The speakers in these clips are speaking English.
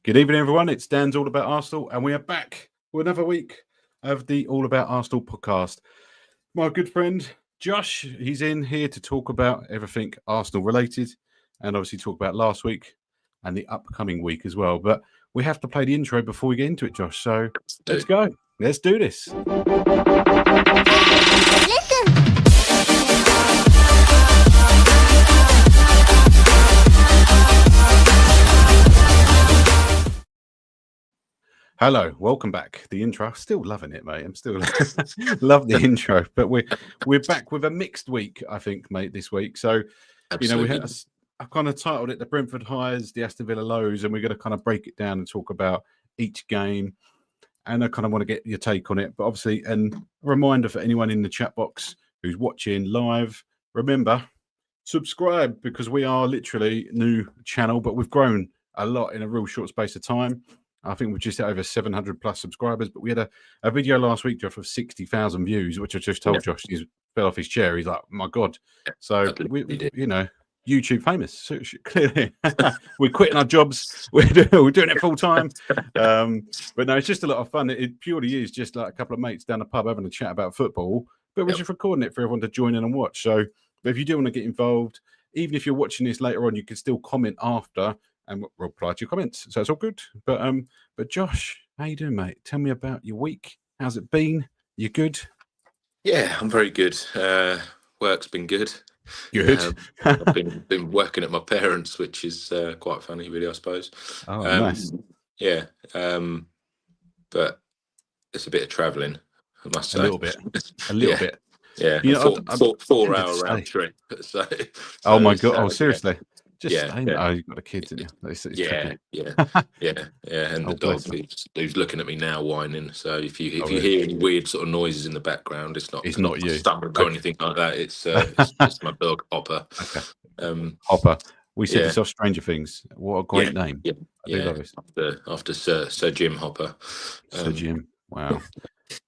Good evening, everyone. It's Dan's All About Arsenal, and we are back with another week of the All About Arsenal podcast. My good friend Josh, he's in here to talk about everything Arsenal related, and obviously talk about last week and the upcoming week as well. But we have to play the intro before we get into it, Josh. So let's go. Let's do this. Listen. Hello, welcome back. The intro, still loving it, mate. I'm still love the intro, but we're back with a mixed week, I think, mate, this week. So, Absolutely. I've kind of titled it the Brentford highs, the Aston Villa lows, and we're going to kind of break it down and talk about each game. And I kind of want to get your take on it. But obviously, and a reminder for anyone in the chat box who's watching live, remember, subscribe, because we are literally new channel, but we've grown a lot in a real short space of time. I think we've just hit over 700 plus subscribers, but we had a video last week, Josh, of 60,000 views, which I just told Josh, he fell off his chair. He's like, my God. So, YouTube famous. So, clearly, we're quitting our jobs. We're doing it full time. But no, it's just a lot of fun. It purely is just like a couple of mates down the pub having a chat about football, but we're just recording it for everyone to join in and watch. So, but if you do want to get involved, even if you're watching this later on, you can still comment after and we'll reply to your comments. So it's all good. But Josh, how you doing, mate? Tell me about your week. How's it been? You good? Yeah, I'm very good. Work's been good. Good. I've been working at my parents', which is quite funny, really, I suppose. Oh, nice. Yeah, but it's a bit of travelling, I must say. A little bit. Yeah, you know, 4-hour round trip. So oh my God! Oh, seriously? Yeah. Just staying. Oh, you've got the kids, didn't you? It's yeah. And the dog who's looking at me now whining. So if you hear any weird sort of noises in the background, it's not you stomach or anything like that. It's just my dog Hopper. Okay. Hopper. We said this off Stranger Things. What a great name. Yeah. I do love it. After Sir Jim Hopper. Sir Jim. Wow.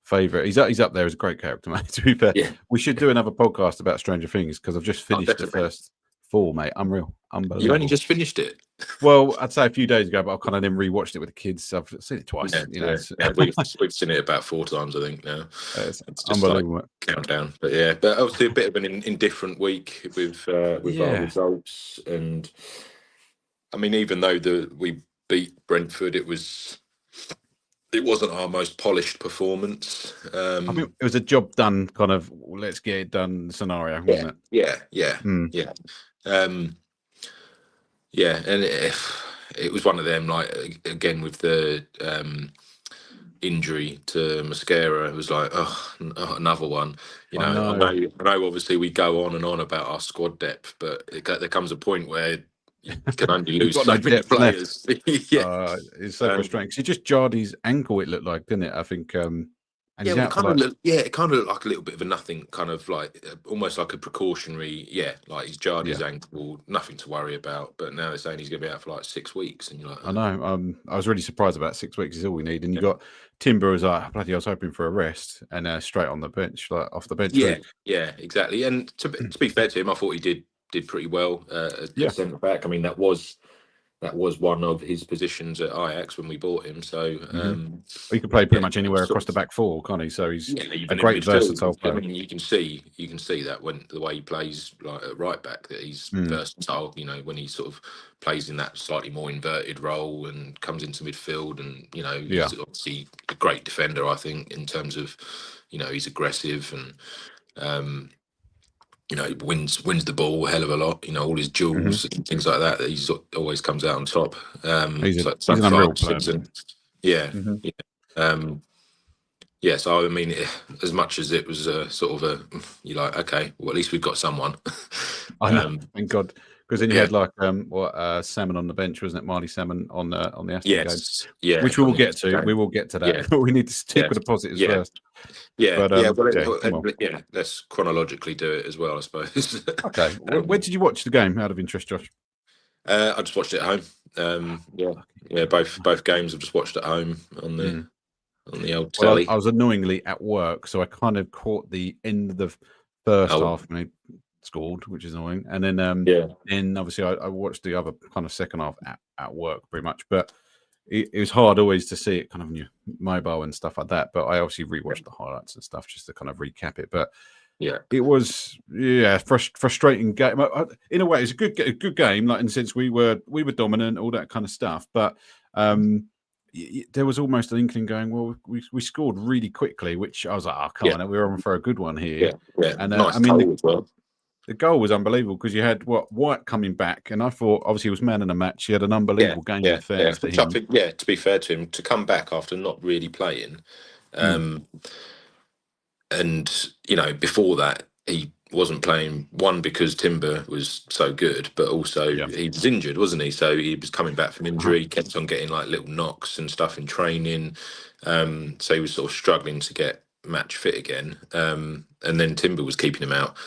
Favourite. He's up there as a great character, mate. To be fair, we should do another podcast about Stranger Things because I've just finished the first 4, mate. Unbelievable. You only just finished it? Well, I'd say a few days ago, but I've kind of then rewatched it with the kids. So I've seen it twice. We've seen it about 4 times, I think, now. It's just unbelievable. Like countdown. But obviously a bit of an indifferent week with our results. And I mean, even though we beat Brentford, it wasn't our most polished performance. I mean, it was a job done, kind of let's get it done scenario, wasn't it? Yeah. And it was one of them, like, again, with the injury to Mascara, it was like, another one. I know obviously we go on and on about our squad depth, but there comes a point where you can only lose so many players. It's so frustrating. He just jarred his ankle, it looked like, didn't it? I think. It kind of looked like a little bit of a nothing, kind of like almost like a precautionary. Like he's jarred his ankle, nothing to worry about. But now they're saying he's going to be out for like 6 weeks, and you're like, I know. I was really surprised about 6 weeks is all we need, and you got Timber was like, bloody, I was hoping for a rest, and straight on the bench, like off the bench. Yeah, exactly. And to be fair to him, I thought he did pretty well at centre back. I mean, that was one of his positions at Ajax when we bought him. So he could play pretty much anywhere across the back 4, can't he? So he's a great versatile player. I mean, you can see that when the way he plays, like at right back, that he's versatile. When he sort of plays in that slightly more inverted role and comes into midfield, and he's obviously a great defender. I think in terms of he's aggressive and. Wins the ball a hell of a lot. All his duels and things like that. He always comes out on top. He's an unreal player. So I mean, as much as it was sort of you're like, okay, well at least we've got someone. I know, thank God. Because then you had like Salmon on the bench, wasn't it? Marley Salmon on the Aston game. Yeah, which we will get to. We will get to that. But we need to stick with the positives first. Let's chronologically do it as well, I suppose. Okay. Where did you watch the game? Out of interest, Josh. I just watched it at home. Both games I've just watched at home on the old telly. I was annoyingly at work, so I kind of caught the end of the first half when he scored, which is annoying. And then, then obviously I watched the other kind of second half at work pretty much. But it was hard always to see it kind of on your mobile and stuff like that. But I obviously rewatched the highlights and stuff just to kind of recap it. But it was frustrating game. In a way, it's a good game. Like in the sense we were dominant, all that kind of stuff. But there was almost an inkling going, well, we scored really quickly, which I was like, oh, come on, we're on for a good one here. And nice goal as well. The goal was unbelievable because you had White coming back, and I thought obviously he was man in a match. He had an unbelievable game. In fairness to him. To be fair to him, to come back after not really playing, and before that he wasn't playing. One, because Timber was so good, but also he was injured, wasn't he? So he was coming back from injury, kept on getting like little knocks and stuff in training. So he was sort of struggling to get match fit again. And then Timber was keeping him out.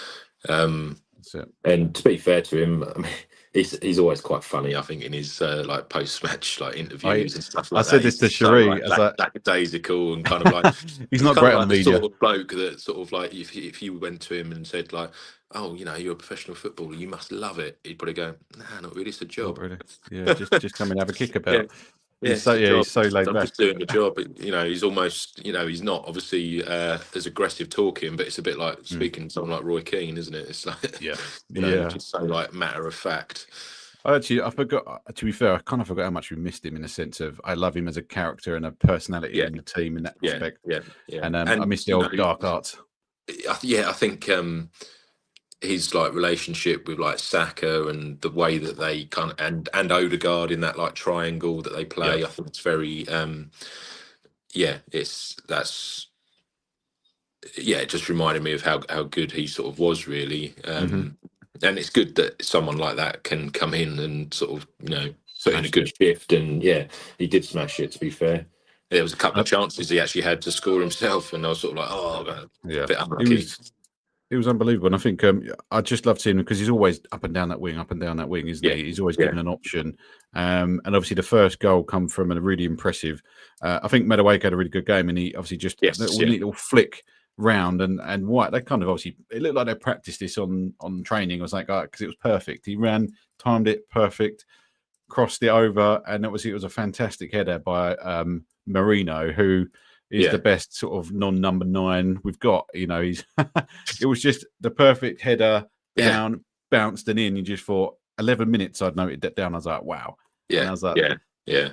And to be fair to him, I mean, he's always quite funny, I think, in his like post-match like interviews and stuff like that. I said this to Cherie as lackadaisical and kind of like he's not great on the media. Sort of bloke that sort of like if you went to him and said like, oh, you're a professional footballer, you must love it, he'd probably go, nah, not really, it's a job. Not really. Yeah, just come and have a kick about. He's so laid back. I'm just doing the job. But, he's almost, he's not obviously as aggressive talking, but it's a bit like speaking to someone like Roy Keane, isn't it? It's like, just so like matter of fact. I forgot. To be fair, I kind of forgot how much we missed him in the sense of I love him as a character and a personality in the team in that respect. And I missed the old dark arts. I think his like relationship with like Saka and the way that they kind of and Odegaard in that like triangle that they play, I think it's very it just reminded me of how good he sort of was really. And it's good that someone like that can come in and sort of put in a good shift, and he did smash it, to be fair. There was a couple of chances he actually had to score himself, and I was sort of like, a bit unlucky. It was unbelievable, and I think I just love seeing him because he's always up and down that wing, isn't he? He's always given an option, and obviously the first goal come from a really impressive. I think Madueke had a really good game, and he obviously just neat little flick round and White. They kind of obviously it looked like they practiced this on training. I was like, because it was perfect. He timed it perfect, crossed it over, and it was a fantastic header by Marino, who is the best sort of non-number 9 we've got. He's it was just the perfect header down, bounced and in. You just thought 11 minutes. I'd noted that down. I was like, wow. Yeah. And I was like,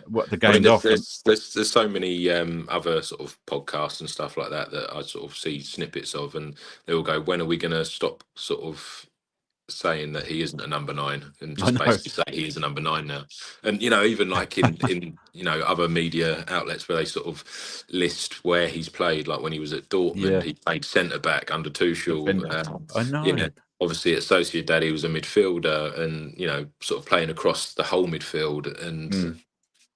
what the game off. There's so many other sort of podcasts and stuff like that I sort of see snippets of, and they all go, when are we going to stop sort of saying that he isn't a number 9 and just basically say he is a number 9 now? And even like in other media outlets where they sort of list where he's played, like when he was at Dortmund, he played centre back under Tuchel. I know. Obviously at Sociedad he was a midfielder, and sort of playing across the whole midfield, and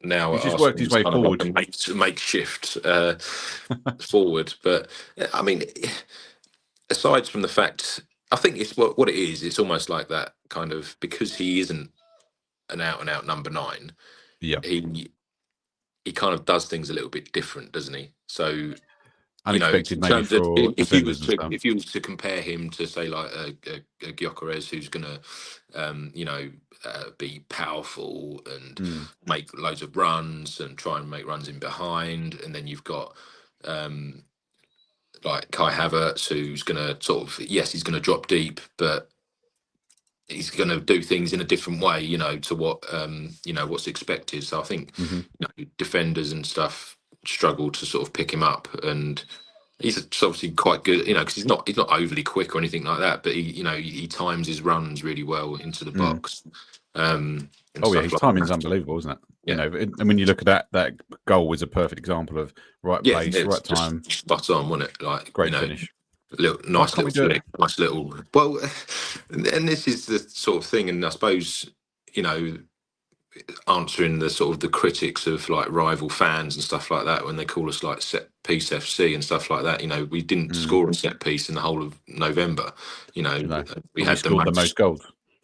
now he's just worked his way forward, like makeshift forward. But I mean, aside from the fact, I think it's what it is. It's almost like that kind of, because he isn't an out and out number 9. Yeah, he kind of does things a little bit different, doesn't he? So unexpected, maybe for if you was to compare him to say like a Gyökeres, who's gonna be powerful and make loads of runs and try and make runs in behind, and then you've got like Kai Havertz, who's going to sort of, he's going to drop deep, but he's going to do things in a different way, to what, what's expected. So I think defenders and stuff struggle to sort of pick him up, and he's obviously quite good, because he's not overly quick or anything like that, but he times his runs really well into the box. His timing's unbelievable, isn't it? And when you look at that goal was a perfect example of right place, right time, spot on, wasn't it? Like great finish, nice little. Well, and this is the sort of thing, and I suppose answering the sort of the critics of like rival fans and stuff like that when they call us like set piece FC and stuff like that. We didn't score a set piece in the whole of November. We had the most goals.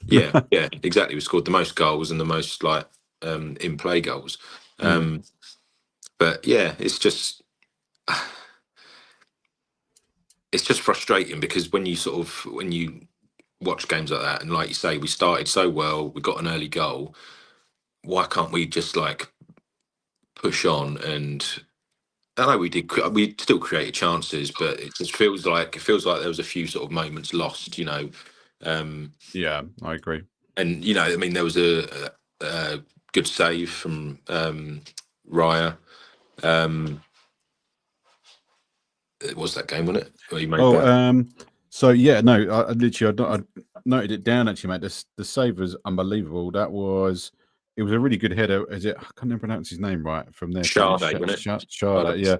yeah, exactly. We scored the most goals and the most like in play goals. But it's just frustrating, because when you watch games like that, and like you say, we started so well, we got an early goal. Why can't we just like push on. And I know we still created chances, but it just feels like there was a few sort of moments lost, you know. Yeah, I agree. And you know, I mean, there was a good save from Raya. It was that game, wasn't it? Where he made that. So yeah, no, I literally I noted it down actually, mate. The save was unbelievable. It was a really good header. Is it? I can't even pronounce his name right from there. So Sade, wasn't it? Sharda, yeah.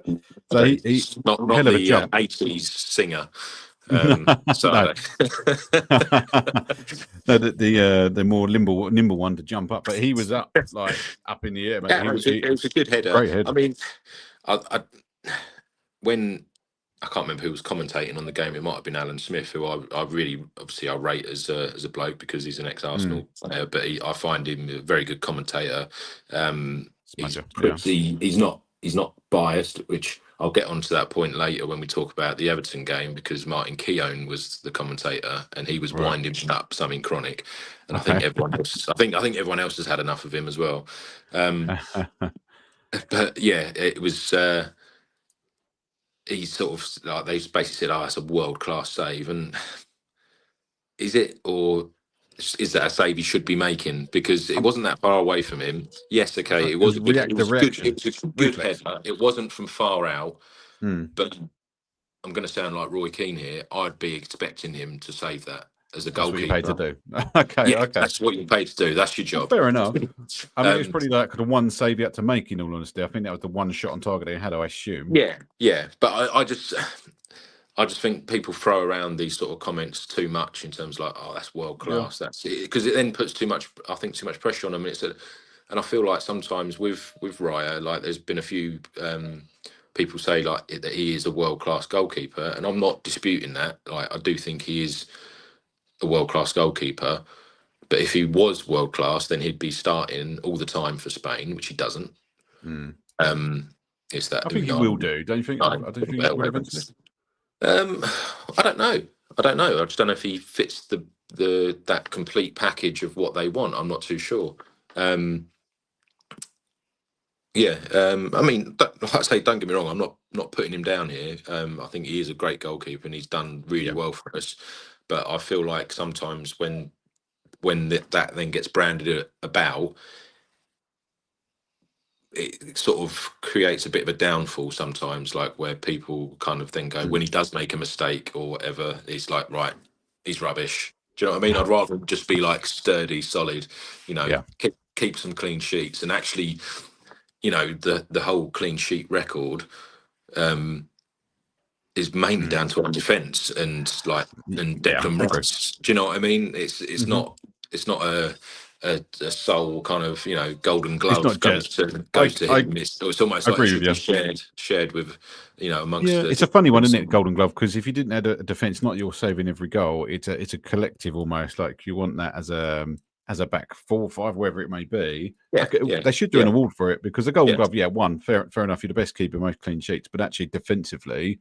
So Okay. he Not hell of a the jump. 80s singer. No, Sade. no, the more nimble one to jump up, but he was up in the air, mate. Yeah, it was a good header. Great head. I mean, when I can't remember who was commentating on the game. It might have been Alan Smith, who I really obviously I rate as a bloke because he's an ex-Arsenal player, but I find him a very good commentator. He's not biased, which I'll get onto that point later when we talk about the Everton game, because Martin Keown was the commentator and he was winding up something chronic, and I think everyone else, I think everyone else has had enough of him as well. But yeah, it was. He sort of they basically said, "Oh, it's a world-class save," and is it, or is that a save he should be making? Because it wasn't that far away from him. Yes, okay, it was a good header. It wasn't from far out, but I'm going to sound like Roy Keane here. I'd be expecting him to save that as a goalkeeper. That's what you're paid to do. Okay. That's what you're paid to do. That's your job. Well, fair enough. I mean, it's probably like the one save he had to make. In all honesty, I think that was the one shot on target he had. I assume. Yeah. But I just think people throw around these sort of comments too much in terms of like, oh, that's world class. That's it, because it then puts too much pressure on them. And I feel like sometimes with Raya, like there's been a few people say like that he is a world class goalkeeper, and I'm not disputing that. Like I do think he is a world class goalkeeper, but if he was world class, then he'd be starting all the time for Spain, which he doesn't. It's that I think he will do. Don't you think? I don't think he will eventually. I don't know. I just don't know if he fits that complete package of what they want. I'm not too sure. I mean, like I say, don't get me wrong. I'm not putting him down here. I think he is a great goalkeeper and he's done really well for us. But I feel like sometimes when that then gets branded about, it sort of creates a bit of a downfall sometimes, like where people kind of then go, when he does make a mistake or whatever, it's like, right, he's rubbish. Do you know what I mean? I'd rather just be like sturdy, solid, keep some clean sheets. And actually, you know, the whole clean sheet record is mainly down to our defence and Declan Rice. Do you know what I mean? It's not a sole kind of, you know, golden glove goes to him. It's almost like it should be shared with, you know, amongst. Yeah, it's a funny one, isn't it? Golden glove, because if you didn't have a defence, not you're saving every goal. It's a collective almost. Like you want that as a back 4 or 5, wherever it may be. They should do an award for it, because the golden glove, one, fair enough. You're the best keeper, most clean sheets, but actually defensively,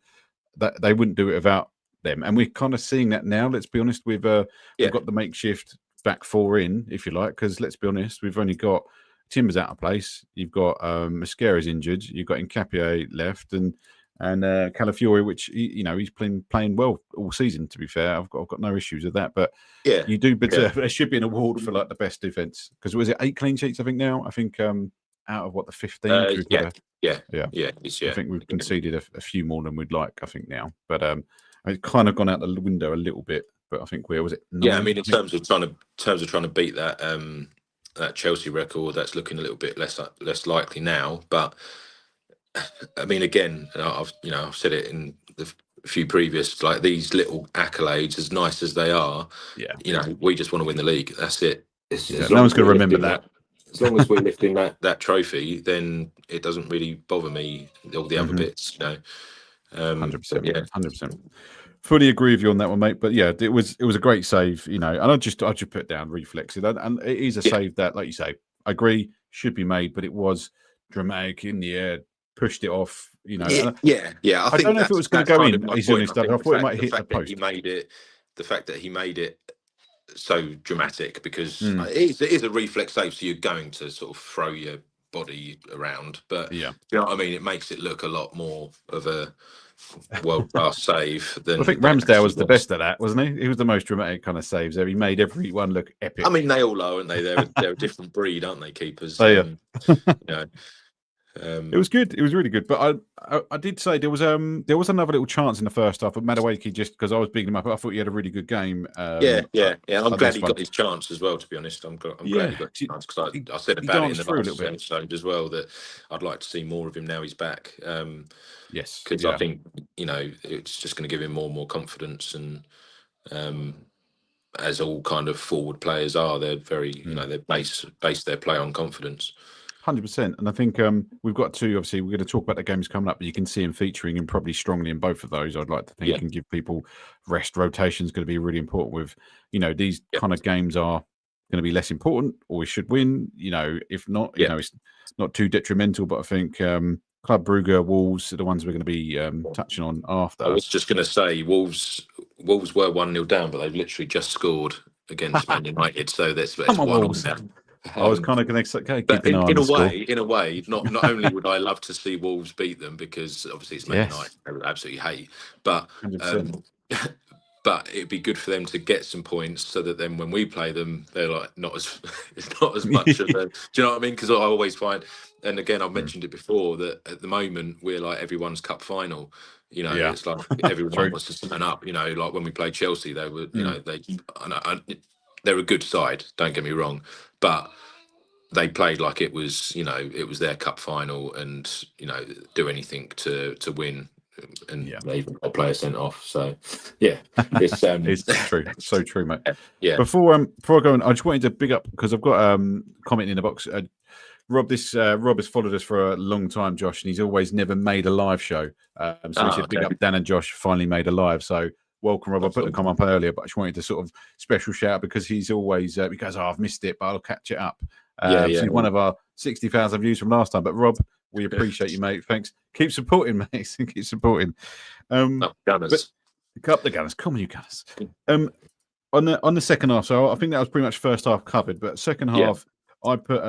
that they wouldn't do it without them. And we're kind of seeing that now. Let's be honest. We've got the makeshift back 4 in, if you like, because let's be honest, we've only got Timber's out of place. You've got Mascara's injured. You've got Nketiah left, and Calafiori, which he's playing well all season. To be fair, I've got no issues with that. But you do. But there should be an award for like the best defense, because was it 8 clean sheets? I think now. I think out of what, the 15. I think we've conceded a few more than we'd like, I think now. But it's kind of gone out the window a little bit. But I think was it 9? I mean, in terms of trying to beat that Chelsea record, that's looking a little bit less likely now. But I mean, again, I've said it in the few previous, like, these little accolades, as nice as they are, we just want to win the league. That's it. No one's going to remember that. As long as we're lifting that trophy, then it doesn't really bother me, all the other bits, 100%. 100%. Fully agree with you on that one, mate. But yeah, it was a great save, and I just put it down reflexed, and it is a save that, like you say, I agree, should be made, but it was dramatic in the air, pushed it off, I don't know if it was going to go in. I thought it might hit the post. The fact that he made it so dramatic, because it is a reflex save, so you're going to sort of throw your body around. But Yeah, you know what I mean? It makes it look a lot more of a world-class save than I think than it Ramsdale actually was the best at that, wasn't he? He was the most dramatic kind of saves there. He made everyone look epic. I mean, they all are, aren't they? They're a different breed, aren't they? Keepers. Oh, yeah. You know, It was good. It was really good. But I did say there was another little chance in the first half, but Madueke, just because I was bigging him up, I thought he had a really good game. yeah. I'm glad he got his chance as well. To be honest, I'm glad he got his chance because I said about it in the last episode as well that I'd like to see more of him now he's back. Yes, because I think it's just going to give him more and more confidence, and as all kind of forward players are, they're very they base their play on confidence. 100%. And I think we've got to, obviously, we're going to talk about the games coming up, but you can see him featuring and probably strongly in both of those. I'd like to think and give people rest. Rotation is going to be really important with, these kind of games are going to be less important, or we should win. If not, it's not too detrimental. But I think Club Brugge, Wolves are the ones we're going to be touching on after. I was just going to say Wolves were 1-0 down, but they've literally just scored against Man United, so that's 1-0 down. I was kind of going to say, okay, but in a way, not only would I love to see Wolves beat them, because obviously it's Man United, I would absolutely hate, but but it'd be good for them to get some points, so that then when we play them, they're like it's not as much of a. Do you know what I mean? Because I always find, and again, I've mentioned it before, that at the moment we're like everyone's cup final. It's like everyone wants to turn up. Like when we played Chelsea, they were, they're a good side. Don't get me wrong, but they played like it was, it was their cup final, and do anything to win, and they even got a player sent off. So it's it's true, so true, mate. Yeah. Before I go on, I just wanted to big up, because I've got comment in the box. Rob has followed us for a long time, Josh, and he's always never made a live show. So he said, big up Dan and Josh finally made a live. So welcome, Rob. I put the comment up earlier, but I just wanted to sort of special shout, because he's always he goes, I've missed it, but I'll catch it up. So he's one of our 60,000 views from last time. But Rob, we appreciate you, mate. Thanks. Keep supporting, mate. Keep supporting. Gunners. Up the Gunners. Come on, you Gunners. On the second half, so I think that was pretty much first half covered. But second half, I put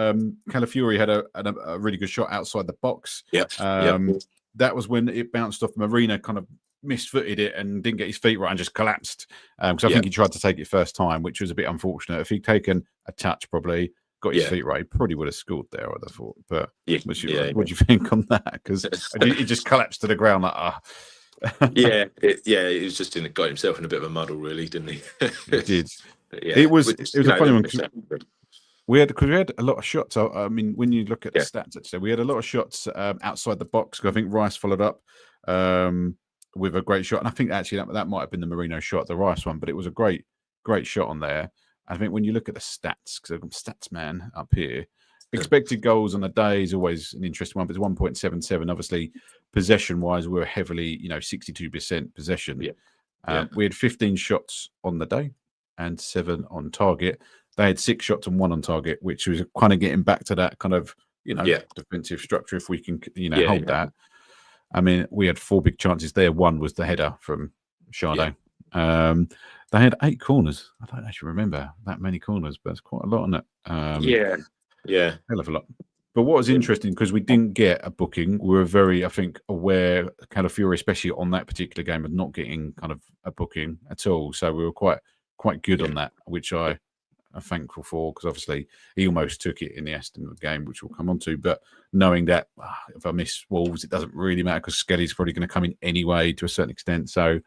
Calafiori had a really good shot outside the box. That was when it bounced off Marina, kind of misfooted it and didn't get his feet right and just collapsed. Because I think he tried to take it first time, which was a bit unfortunate. If he'd taken a touch, probably got his feet right, he probably would have scored there, I'd have thought. But what do you think on that? Because he just collapsed to the ground like, it was just got himself in a bit of a muddle, really, didn't he? He did. It was a funny one. We had a lot of shots. I mean, when you look at the stats, actually, we had a lot of shots outside the box. I think Rice followed up with a great shot, and I think actually that might have been the Marino shot, the Rice one, but it was a great shot on there. I think when you look at the stats, because I'm stats man up here, expected goals on the day is always an interesting one, but it's 1.77. Obviously, possession-wise, we were heavily, 62% possession. We had 15 shots on the day and 7 on target. They had 6 shots and 1 on target, which was kind of getting back to that kind of, defensive structure, if we can, hold that. I mean, we had 4 big chances there. One was the header from Sade. They had 8 corners. I don't actually remember that many corners, but it's quite a lot on it. Hell of a lot. But what was interesting, because we didn't get a booking, we were very, I think, aware, Calafiori, especially on that particular game, of not getting kind of a booking at all. So we were quite good on that, which I am thankful for, because obviously he almost took it in the Aston game, which we'll come on to. But knowing that if I miss Wolves, it doesn't really matter, because Skelly's probably going to come in anyway to a certain extent. So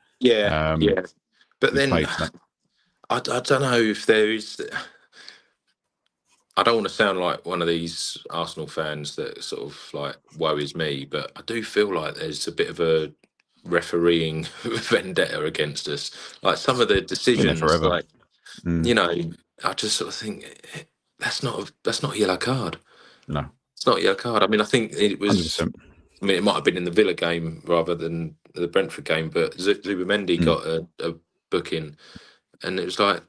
but then I don't know if there is. I don't want to sound like one of these Arsenal fans that sort of like worries me, but I do feel like there's a bit of a refereeing vendetta against us. Like some of the decisions, like I just sort of think that's not a yellow card. No, it's not a yellow card. I mean, I think it was. 100%. I mean, it might have been in the Villa game rather than the Brentford game, but Zubimendi got a booking, and it was like,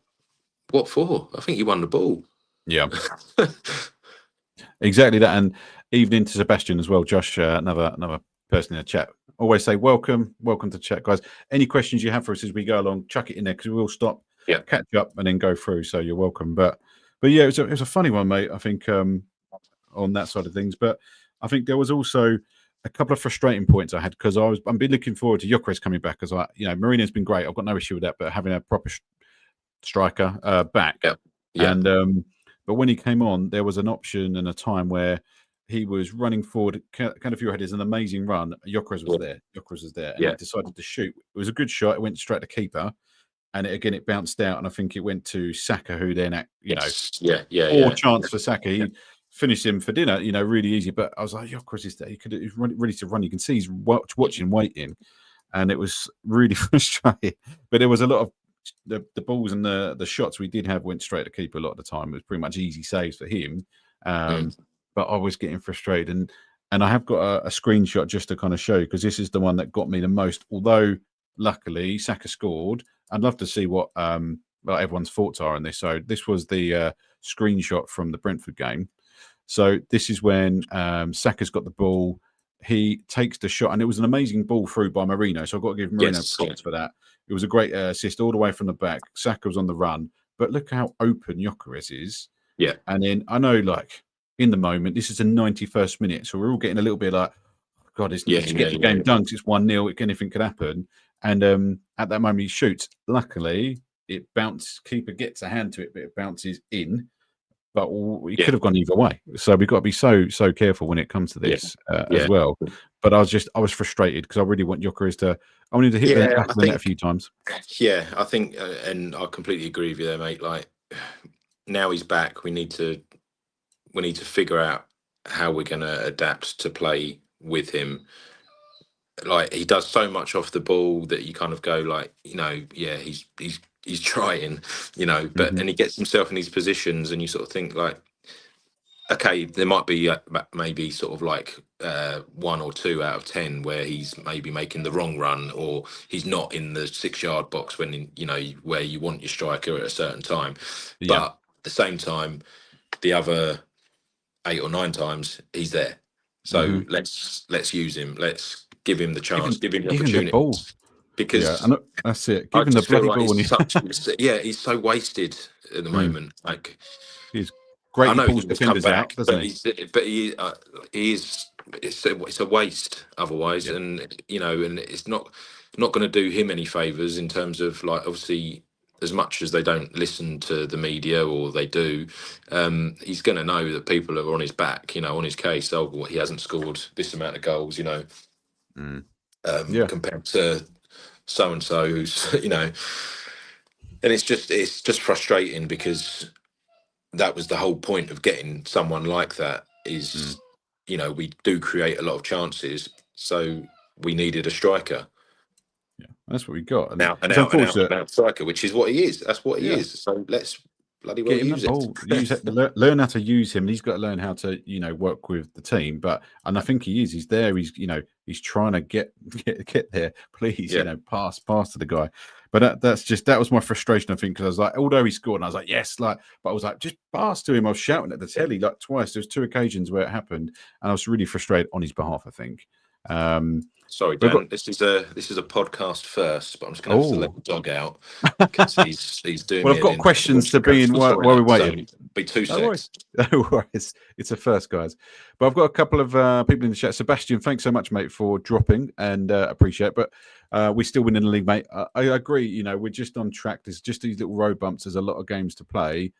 what for? I think you won the ball. Yeah, exactly that. And evening to Sebastian as well, Josh, another person in the chat. Always say welcome to chat, guys. Any questions you have for us as we go along, chuck it in there, because we will stop, catch up, and then go through. So you're welcome. But yeah, it was a funny one, mate. I think on that side of things. But I think there was also a couple of frustrating points I had because I'm been looking forward to Gyökeres coming back because Mourinho's been great. I've got no issue with that, but having a proper striker back, and but when he came on, there was an option and a time where he was running forward. Kind of you had an amazing run. Gyökeres was there. Gyökeres was there, and he decided to shoot. It was a good shot. It went straight to keeper. And it bounced out, and I think it went to Saka, who then, chance for Saka. He finished him for dinner, really easy. But I was like, of course, he's there. He's ready to run. You can see he's watching, waiting, and it was really frustrating. But there was a lot of the balls and the shots we did have went straight to keeper a lot of the time. It was pretty much easy saves for him, but I was getting frustrated, and I have got a screenshot just to kind of show because this is the one that got me the most. Although luckily Saka scored. I'd love to see what everyone's thoughts are on this. So this was the screenshot from the Brentford game. So this is when Saka's got the ball. He takes the shot, and it was an amazing ball through by Marino. So I've got to give Marino props for that. It was a great assist all the way from the back. Saka was on the run, but look how open Gyökeres is. Yeah. And then I know, like, in the moment, this is the 91st minute. So we're all getting a little bit like, God, it's get the game done because it's 1-0. Anything could happen. And at that moment, he shoots. Luckily, it bounced. Keeper gets a hand to it, but it bounces in. But he could have gone either way. So we've got to be so careful when it comes to this as well. But I was frustrated because I really want Gyökeres to. I wanted to hit the back of the net a few times. Yeah, I think, and I completely agree with you there, mate. Like now he's back, we need to figure out how we're going to adapt to play with him. Like he does so much off the ball that you kind of go like, he's trying, but and he gets himself in these positions, and you sort of think like, okay, there might be maybe sort of like 1 or 2 out of 10 where he's maybe making the wrong run, or he's not in the 6-yard box when where you want your striker at a certain time. But at the same time, the other 8 or 9 times he's there. So let's use him. Let's give him the chance, give him the opportunity. The ball. Because that's it. Give him the bloody ball. He's so wasted at the moment. Like he's great. I know he pulls defenders out, doesn't he? It's a waste otherwise, and and it's not going to do him any favors in terms of, like, obviously, as much as they don't listen to the media, or they do, he's going to know that people are on his back, on his case. Oh, well, he hasn't scored this amount of goals, compared to so and so, who's and it's just frustrating because that was the whole point of getting someone like that. Is we do create a lot of chances, so we needed a striker. Yeah, that's what we got. An out striker, which is what he is. That's what he is. So let's bloody well use it. Learn how to use him. He's got to learn how to work with the team. And I think he is. He's there. He's trying to get there. Please, pass to the guy. But that was my frustration, I think, because I was like, although he scored, and I was like, yes, but I was like, just pass to him. I was shouting at the telly like twice. There was 2 occasions where it happened, and I was really frustrated on his behalf, I think. Sorry, Dan. This is a podcast first, but I'm just going to have to let the dog out because he's doing. Well, I've got questions to be in while we're waiting. Be 2 seconds. No worries. It's a first, guys. But I've got a couple of people in the chat. Sebastian, thanks so much, mate, for dropping, and appreciate it. But we're still winning the league, mate. I agree. We're just on track. There's just these little road bumps. There's a lot of games to play.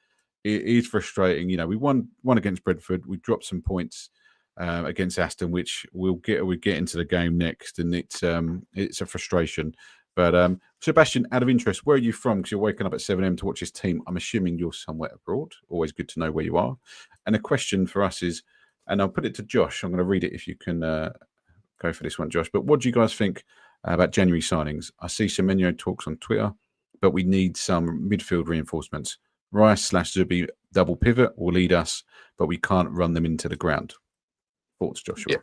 It is frustrating. We won against Brentford. We dropped some points against Aston, which we'll get into the game next, and it's a frustration. But Sebastian, out of interest, where are you from? Because you're waking up at 7 a.m. to watch this team. I'm assuming you're somewhere abroad. Always good to know where you are. And a question for us is, and I'll put it to Josh. I'm going to read it if you can go for this one, Josh. But what do you guys think about January signings? I see Semenyo talks on Twitter, but we need some midfield reinforcements. Rice/Zubi double pivot will lead us, but we can't run them into the ground. Thoughts, Joshua?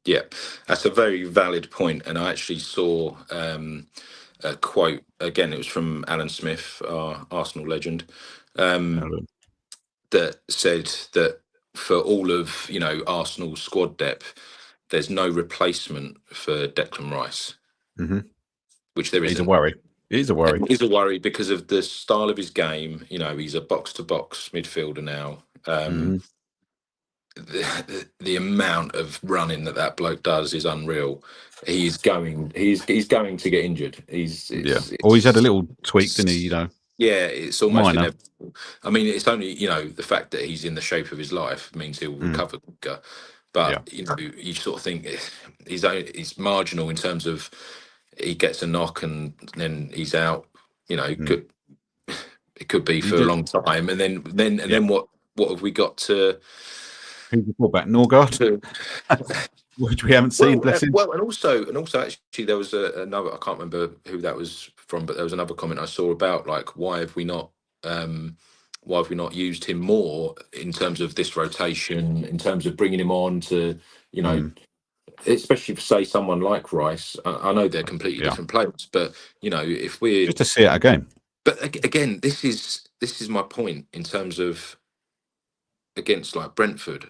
Yeah, that's a very valid point. And I actually saw a quote, again, it was from Alan Smith, our Arsenal legend, that said that for all of Arsenal's squad depth, there's no replacement for Declan Rice, which there isn't. He's a worry. It is a worry. It is a worry because of the style of his game. He's a box-to-box midfielder now. the amount of running that bloke does is unreal. He's going to get injured. He's had a little tweak, didn't he? You know, yeah, it's almost minor. inevitable. I mean, it's only the fact that he's in the shape of his life means he'll recover quicker. But you sort of think he's marginal in terms of he gets a knock and then he's out. It could be for a long time, and then what have we got to? Who's the fullback? Norgard, which we haven't seen. Well, and also actually there was another. I can't remember who that was from, but there was another comment I saw about like why have we not used him more in terms of this rotation, in terms of bringing him on to especially for say someone like Rice. I know they're completely different players, but if we're just to see it again. But again, this is my point in terms of against like Brentford,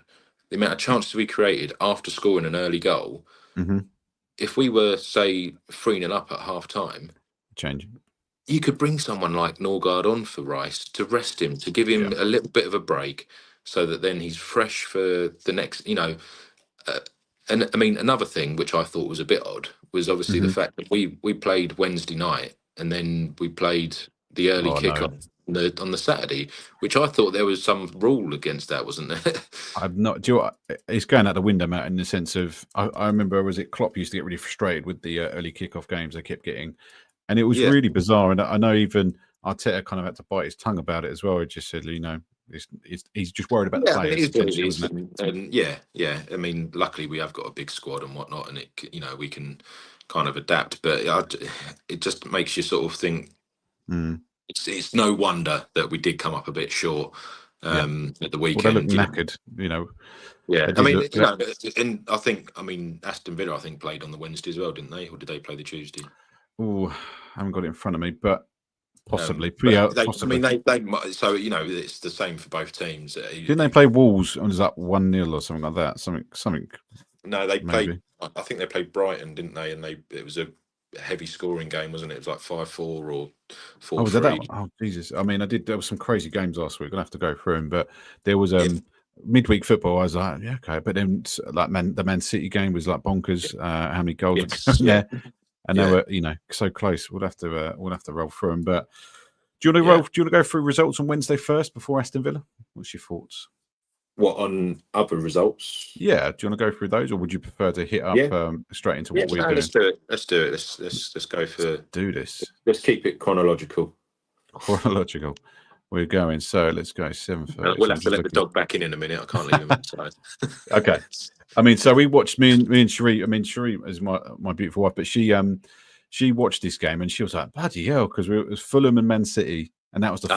the amount of chances we created after scoring an early goal. If we were say 3-0 up at half time, you could bring someone like Norgard on for Rice to rest him, to give him a little bit of a break, so that then he's fresh for the next. And I mean, another thing which I thought was a bit odd was obviously the fact that we played Wednesday night and then we played the early kick-off on the Saturday, which I thought there was some rule against that, wasn't there? I'm not. Do you know what? It's going out the window, Matt, in the sense of I remember Klopp used to get really frustrated with the early kick-off games they kept getting, and it was really bizarre. And I know even Arteta kind of had to bite his tongue about it as well. He just said, he's just worried about the players. I mean, luckily we have got a big squad and whatnot, and we can kind of adapt. But it just makes you sort of think. It's no wonder that we did come up a bit short at the weekend. Well, they look knackered, Yeah, I mean, and I mean, Aston Villa, I think, played on the Wednesday as well, didn't they? Or did they play the Tuesday? Oh, I haven't got it in front of me, but possibly. Possibly. I mean, they so it's the same for both teams. Didn't they play Wolves and was up 1-0 or something like that? Something. No, they played. I think they played Brighton, didn't they? And it was a heavy scoring game, wasn't it? It was like 5-4 or 4-3. Oh, Jesus! I mean, there was some crazy games last week. I'll have to go through them, but there was midweek football. I was like, yeah, okay, but then like the Man City game was like bonkers. How many goals were there? And they were, so close. We'll have to roll through them. But do you want to go through results on Wednesday first before Aston Villa? What's your thoughts? What, on other results? Yeah, do you want to go through those, or would you prefer to hit up straight into what we're doing? Let's do it. Let's go for. Let's do this. Let's keep it chronological. We're going. So let's go 7:30. We'll have to let the dog back in a minute. I can't leave him outside. Okay. I mean, so we watched me and Cherie. I mean, Cherie is my beautiful wife, but she watched this game and she was like, bloody hell, because it was Fulham and Man City, and that was the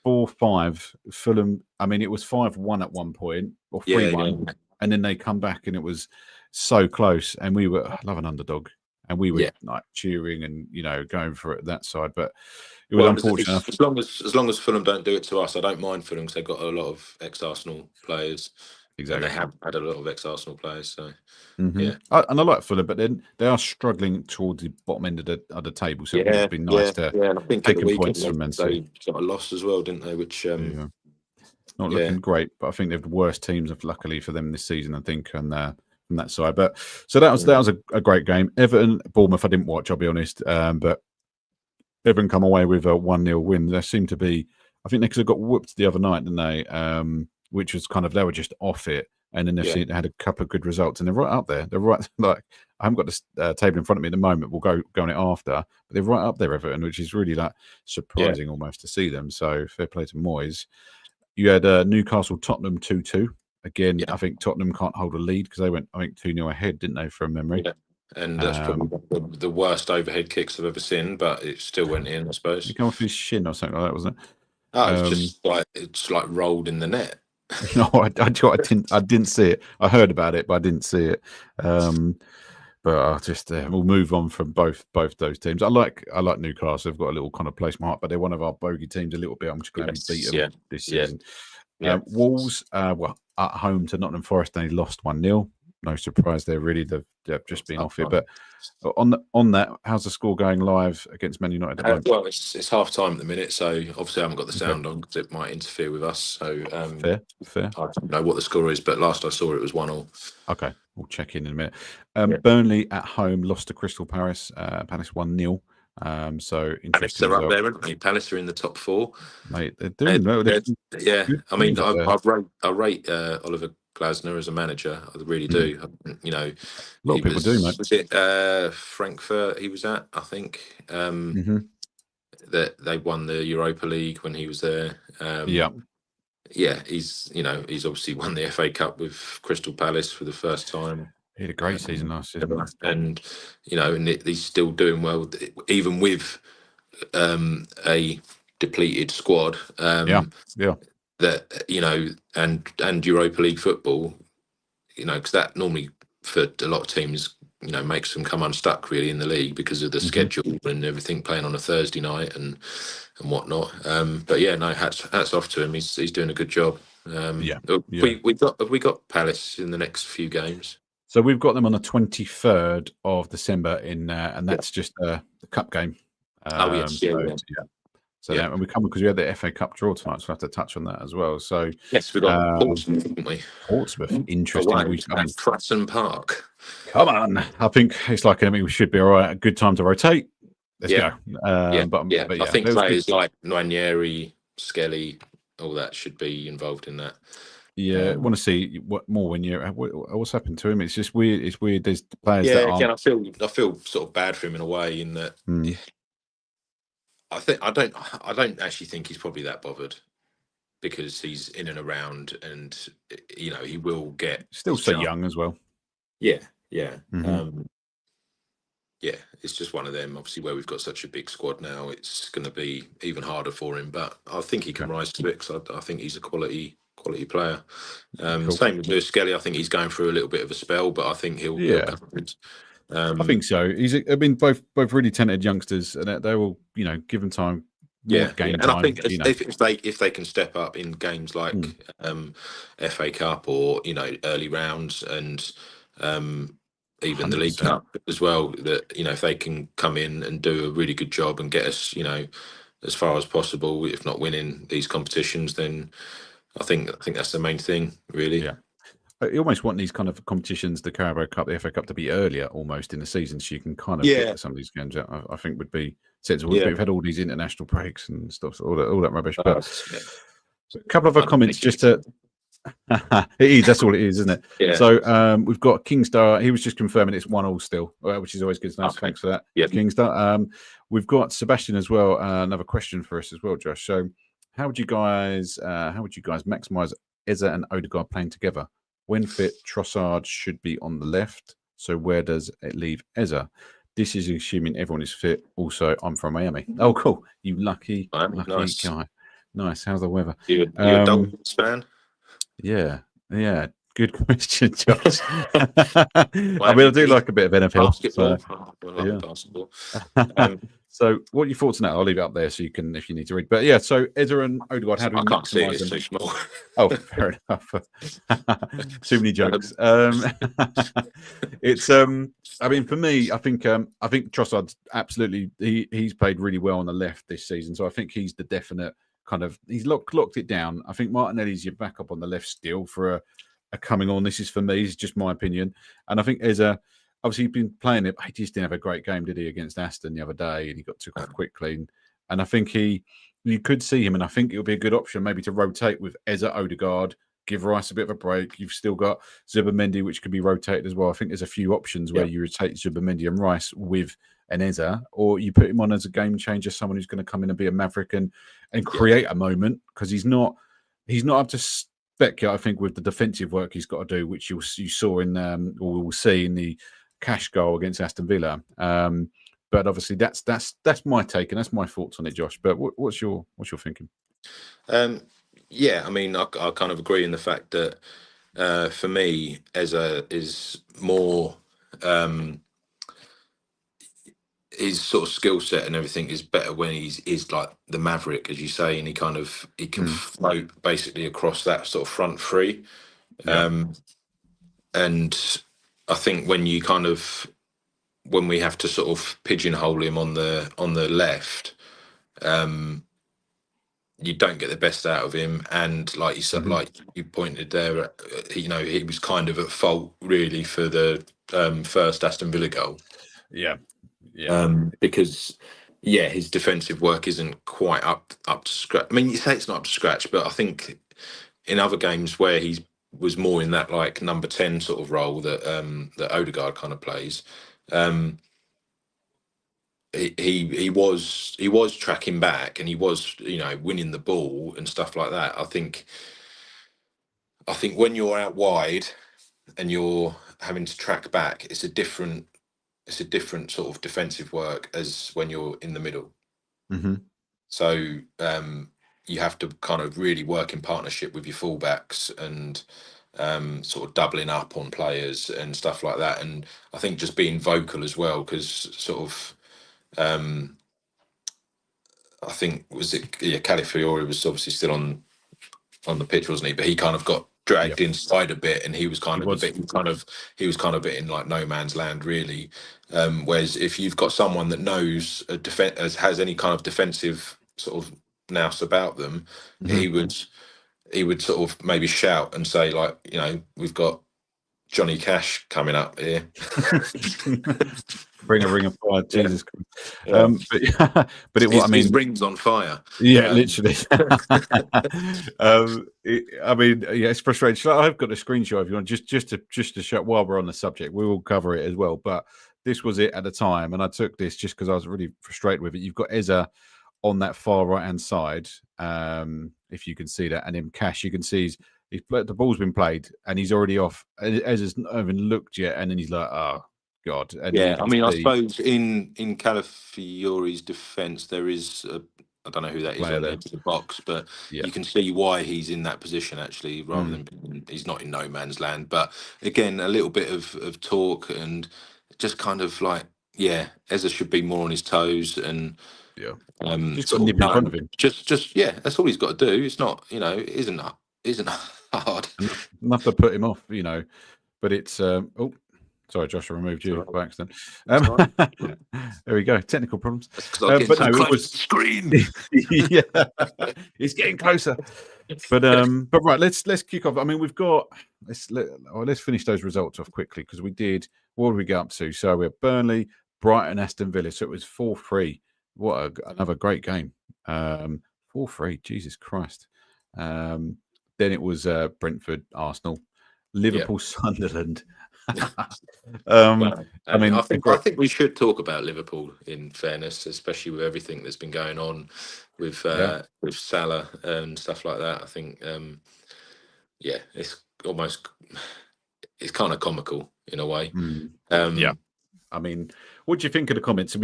4-5 Fulham. I mean, it was 5-1 at one point, or 3-1, and then they come back and it was so close. And we were love an underdog, and we were like cheering and going for it that side. But it was unfortunate. As long as Fulham don't do it to us, I don't mind Fulham because they've got a lot of ex-Arsenal players. Exactly, and they have had a lot of ex-Arsenal players. So and I like Fulham, but then they are struggling towards the bottom end of the table. So it would be nice to take points from Man City. They got a loss as well, didn't they? Which not looking great, but I think they're the worst teams, luckily for them this season, I think, and from that side. But so that was a great game. Everton, Bournemouth, I didn't watch, I'll be honest, but Everton come away with a 1-0 win. There seemed to be, I think, they got whooped the other night, didn't they? Which was kind of, they were just off it, and then they had a couple of good results, and they're right up there. They're right, like, I haven't got this table in front of me at the moment. We'll go on it after, but they're right up there, Everton, which is really like surprising almost to see them. So fair play to Moyes. You had Newcastle Tottenham 2-2. Again, I think Tottenham can't hold a lead because they went, I think, 2-0 ahead, didn't they, from memory? Yeah. And that's probably the worst overhead kicks I've ever seen, but it still went in, I suppose. He came off his shin or something like that, wasn't it? Oh, it's like rolled in the net. No, I didn't see it. I heard about it, but I didn't see it. But I just we'll move on from both those teams. I like Newcastle. They've got a little kind of place in my heart, but they're one of our bogey teams a little bit. I'm just glad we beat them this season. Wolves, at home to Nottingham Forest, they lost 1-0. no surprise there, really. They've just been off it. But on that, how's the score going live against Man United? Well, it's half time at the minute, so obviously I haven't got the sound on because it might interfere with us. So fair. I don't know what the score is, but last I saw it was 1-1. Okay, we'll check in a minute. Burnley at home lost to Crystal Palace. Palace 1-0. So interesting. They're up there, aren't they? Palace are in the top 4. Mate, they're doing well. Yeah, I mean, I rate Oliver Glasner as a manager. I really do. You know, a lot of people do, mate. Was it Frankfurt he was at? I think that they won the Europa League when he was there. Yeah, he's obviously won the FA Cup with Crystal Palace for the first time. He had a great season last season, and and he's still doing well, even with a depleted squad. That and Europa League football, because that normally for a lot of teams, makes them come unstuck really in the league because of the schedule and everything, playing on a Thursday night and whatnot. But yeah, no, hats off to him. He's doing a good job. Have we got Palace in the next few games? So we've got them on the 23rd of December and that's just the cup game. So and we come because we had the FA Cup draw tonight, so we have to touch on that as well. So yes, we got Portsmouth, didn't we? Portsmouth, interesting. Fratton Park. Come on, I think it's like we should be all right. A good time to rotate. Let's go. But I think players like Nwaneri, Skelly, all that should be involved in that. Yeah, I want to see what more when you're. What's happened to him? It's just weird. It's weird. There's players that aren't. Again, I feel sort of bad for him in a way in that. I don't actually think he's probably that bothered because he's in and around, and he will get still so young as well. Yeah. It's just one of them. Obviously, where we've got such a big squad now, it's going to be even harder for him. But I think he can rise to it because I think he's a quality player. Same with Lewis Skelly. I think he's going through a little bit of a spell, but I think he'll come good. I think so. Both really talented youngsters, and they will, give them time. Game and time, I think if they can step up in games like FA Cup or early rounds and even 100%. The League Cup as well, that if they can come in and do a really good job and get us as far as possible, if not winning these competitions, then I think that's the main thing, really. Yeah. You almost want these kind of competitions, the Carabao Cup, the FA Cup, to be earlier almost in the season, so you can kind of get some of these games out. I think would be sensible. We've had all these international breaks and stuff, so all that rubbish. But a couple of other comments just to. It is. That's all it is, isn't it? Yeah. So we've got Kingstar. He was just confirming it's 1-1 still, which is always good. Nice. Okay. Thanks for that, Kingstar. We've got Sebastian as well. Another question for us as well, Josh. So, how would you guys maximise Eze and Odegaard playing together? When fit, Trossard should be on the left. So where does it leave Eze? This is assuming everyone is fit. Also, I'm from Miami. Oh, cool. You lucky guy. Nice. How's the weather? You a Dolphins fan? Yeah. Good question, Josh. I do like a bit of NFL. Basketball. So, what are your thoughts on that? I'll leave it up there so you can, if you need to read. But yeah, so Eze and Odegaard, how do we maximise them? It's too small. Oh, fair enough. Too many jokes. It's I mean, for me, I think Trossard's absolutely. He's played really well on the left this season, so I think he's the definite kind of. He's locked it down. I think Martinelli's your backup on the left still for a coming on. This is for me. It's just my opinion, and I think Eze. Obviously, he's been playing it. He just didn't have a great game, did he, against Aston the other day? And he got took off quickly. And I think you could see him, and I think it would be a good option maybe to rotate with Eze, Odegaard, give Rice a bit of a break. You've still got Zubimendi, which could be rotated as well. I think there's a few options where you rotate Zubimendi and Rice with an Eze, or you put him on as a game changer, someone who's going to come in and be a maverick and create a moment, because he's not up to spec yet, I think, with the defensive work he's got to do, which you saw in or we'll see in the cash goal against Aston Villa. But obviously that's my take and that's my thoughts on it, Josh. But what's your thinking? Yeah, I mean, I kind of agree in the fact that for me, Eze is more his sort of skill set and everything is better when he's like the maverick, as you say, and he can float basically across that sort of front three. And I think when we have to sort of pigeonhole him on the left, you don't get the best out of him. And like you said, like you pointed there, he was kind of at fault really for the first Aston Villa goal. Yeah. Because his defensive work isn't quite up to scratch. I mean, you say it's not up to scratch, but I think in other games where he was more in that like number 10 sort of role that Odegaard kind of plays, he was tracking back and he was winning the ball and stuff like that. I think when you're out wide and you're having to track back, it's a different sort of defensive work as when you're in the middle. So you have to kind of really work in partnership with your fullbacks and sort of doubling up on players and stuff like that. And I think just being vocal as well, because sort of I think Calafiori was obviously still on the pitch, wasn't he? But he kind of got dragged inside a bit, and he was kind of a bit in like no man's land, really. Whereas if you've got someone that knows has any kind of defensive sort of nous about them, he would sort of maybe shout and say like, we've got Johnny Cash coming up here. Bring a ring of fire, Jesus Christ. But his ring's on fire. Yeah, literally. It's frustrating. I've got a screenshot if you want, just to show while we're on the subject. We will cover it as well. But this was it at the time, and I took this just because I was really frustrated with it. You've got Eza on that far right hand side, if you can see that, and in Cash, you can see the ball's been played and he's already off. Eza's not even looked yet, and then he's like, oh God. And I suppose in Calafiori's defence, there is I don't know who that is on the edge of the box, but you can see why he's in that position actually, rather than he's not in no man's land. But again, a little bit of talk and just kind of like, Eza should be more on his toes and just nip in front of him. Just that's all he's got to do. It's not, it isn't hard enough to put him off, but it's sorry, Josh, I removed you by accident. There we go. Technical problems. But no, it was screen. It's getting closer. But right, let's kick off. I mean, we've got let's finish those results off quickly because we did. What did we get up to? So we had Burnley, Brighton, Aston Villa. So it was 4-3. What another great game. 4-3. Jesus Christ. Then it was Brentford, Arsenal, Liverpool, Sunderland. I think we should talk about Liverpool, in fairness, especially with everything that's been going on with Salah and stuff like that. I think it's kind of comical in a way. I mean, what do you think of the comments? I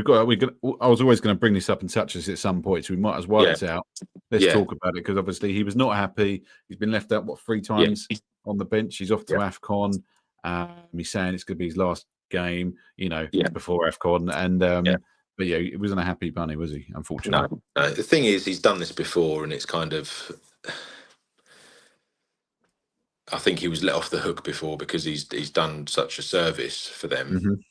was always going to bring this up and touch this at some point, so we might as well it's out. Let's talk about it, because obviously he was not happy. He's been left out 3 times on the bench. He's off to AFCON. He's saying it's going to be his last game, before AFCON, and but he wasn't a happy bunny, was he? Unfortunately, no. The thing is, he's done this before, and it's kind of. I think he was let off the hook before because he's done such a service for them.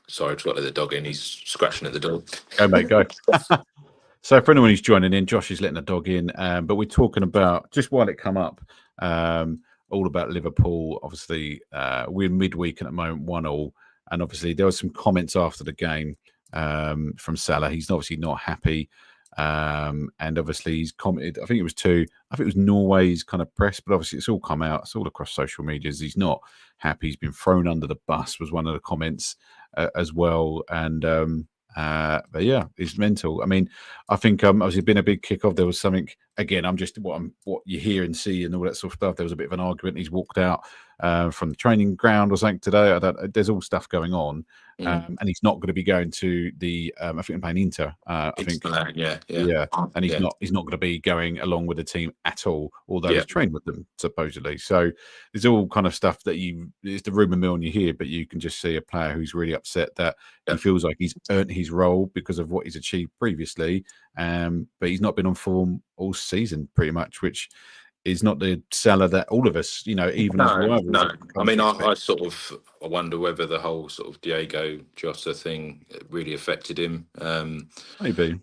Sorry, I've got to let the dog in. He's scratching at the door. Go, mate, go. So for anyone who's joining in, Josh is letting the dog in. But we're talking about, just while it come up, all about Liverpool. Obviously, we're midweek at the moment, 1-1. And obviously there was some comments after the game from Salah. He's obviously not happy. And obviously he's commented, I think it was Norway's kind of press, but obviously it's all come out, it's all across social medias. He's not happy. He's been thrown under the bus was one of the comments as well. And but it's mental. I mean, I think obviously been a big kickoff. There was something, again, what you hear and see and all that sort of stuff. There was a bit of an argument. He's walked out from the training ground or something today. There's all stuff going on. And he's not going to be going to the. I think I'm playing Inter. And he's not going to be going along with the team at all, although he's trained with them supposedly. So there's all kind of stuff that it's the rumor mill and you hear, but you can just see a player who's really upset that he feels like he's earned his role because of what he's achieved previously. But he's not been on form all season pretty much, which is not the Salah that all of us, even as rivals. No. I mean, I wonder whether the whole sort of Diego Jota thing really affected him. Maybe.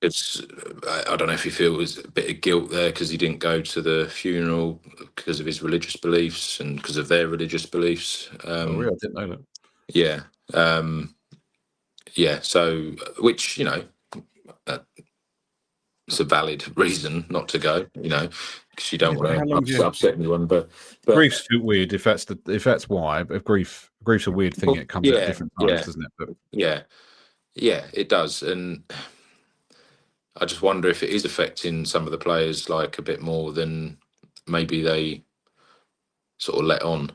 It's I don't know if he feels a bit of guilt there because he didn't go to the funeral because of his religious beliefs and because of their religious beliefs. Really? I didn't know that. Yeah. Yeah. So, which it's a valid reason not to go, because you don't want to upset anyone. But grief's weird if that's why. But grief's a weird thing. It comes at different times, doesn't it? But yeah, it does. And I just wonder if it is affecting some of the players like a bit more than maybe they sort of let on.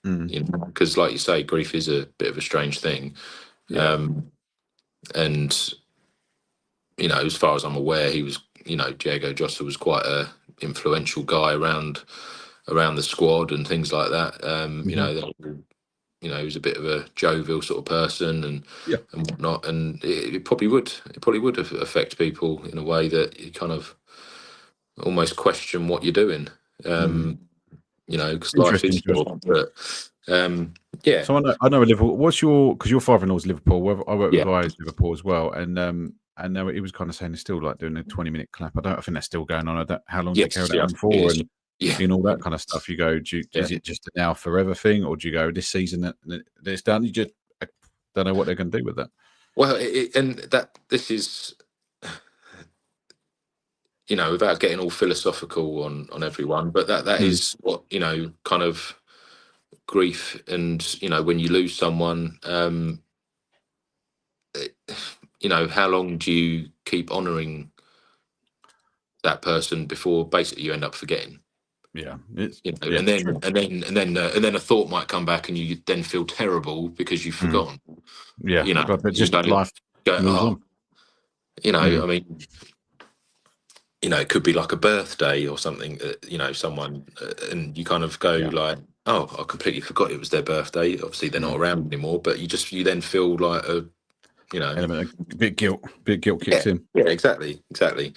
Because, like you say, grief is a bit of a strange thing. And as far as I'm aware, he was, Diego Jota was quite a influential guy around the squad and things like that. He was a bit of a jovial sort of person and whatnot, and it probably would affect people in a way that you kind of almost question what you're doing. Because life is short. But yeah. So I know Liverpool. Because your father-in-law's Liverpool. I work with guys Liverpool as well, and he was kind of saying he's still like doing a 20-minute clap. I think that's still going on. How long do you carry that on for? And all that kind of stuff. You go, is it just a now forever thing, or do you go this season that it's done? You just don't know what they're going to do with that. Well, this is, without getting all philosophical on everyone, but that is what kind of grief and when you lose someone, how long do you keep honouring that person before basically you end up forgetting? Yeah, and then a thought might come back, and you then feel terrible because you've forgotten. Yeah, but just life moves on. I mean, it could be like a birthday or something. Someone, and you kind of go like, "Oh, I completely forgot it was their birthday." Obviously, they're not around anymore, but you then feel like a bit guilt kicks in. Yeah, exactly.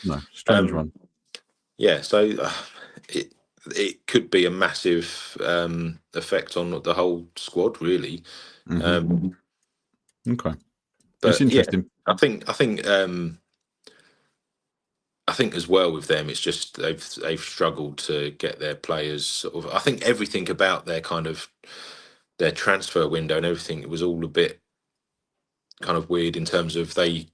No, strange one. Yeah, so it could be a massive effect on the whole squad, really. Okay, but it's interesting. I think as well with them, it's just they've struggled to get their players sort of. I think everything about their kind of their transfer window and everything, it was all a bit kind of weird in terms of they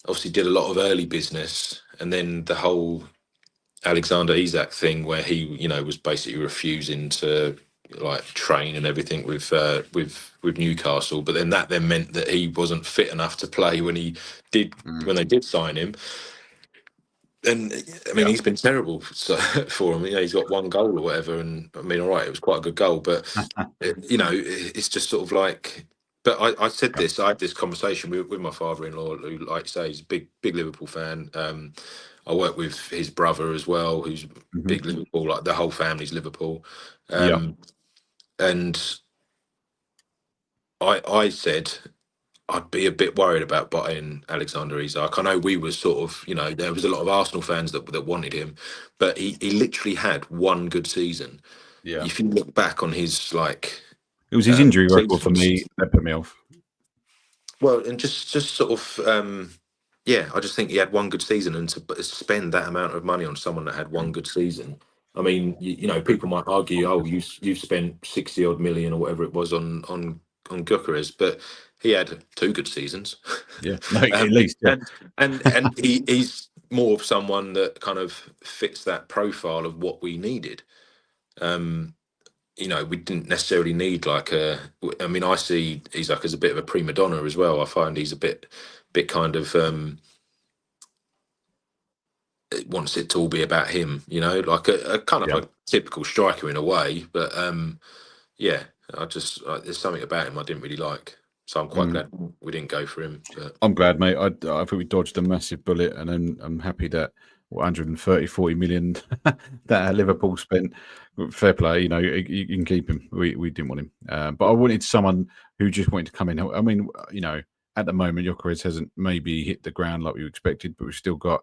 obviously did a lot of early business, and then the whole Alexander Isak thing where he, was basically refusing to like train and everything with Newcastle, but then that meant that he wasn't fit enough to play when they did sign him. And I mean, he's been terrible for him. He's got one goal or whatever, and I mean, all right, it was quite a good goal, but it's just sort of like. But I said this. I had this conversation with my father-in-law, who, like I say, is a big Liverpool fan. I work with his brother as well, who's big Liverpool. Like the whole family's Liverpool. And I said I'd be a bit worried about buying Alexander Isak. I know we were sort of, there was a lot of Arsenal fans that wanted him, but he literally had one good season. Yeah. If you look back on his it was his injury record for me that put me off. Well, and just sort of, I just think he had one good season, and to spend that amount of money on someone that had one good season. I mean, people might argue, oh, you've spent 60 odd million or whatever it was on Gyökeres, but he had two good seasons. Yeah, at least. Yeah. And he's more of someone that kind of fits that profile of what we needed. We didn't necessarily need I see Isak as a bit of a prima donna as well. I find he's a bit kind of wants it to all be about him, like a kind of a typical striker in a way. But I just there's something about him I didn't really like. So I'm quite glad we didn't go for him. But I'm glad, mate. I think we dodged a massive bullet, and then I'm happy that 140 million that Liverpool spent. Fair play, you can keep him. We didn't want him, but I wanted someone who just wanted to come in. I mean, at the moment, Gyökeres hasn't maybe hit the ground like we expected, but we've still got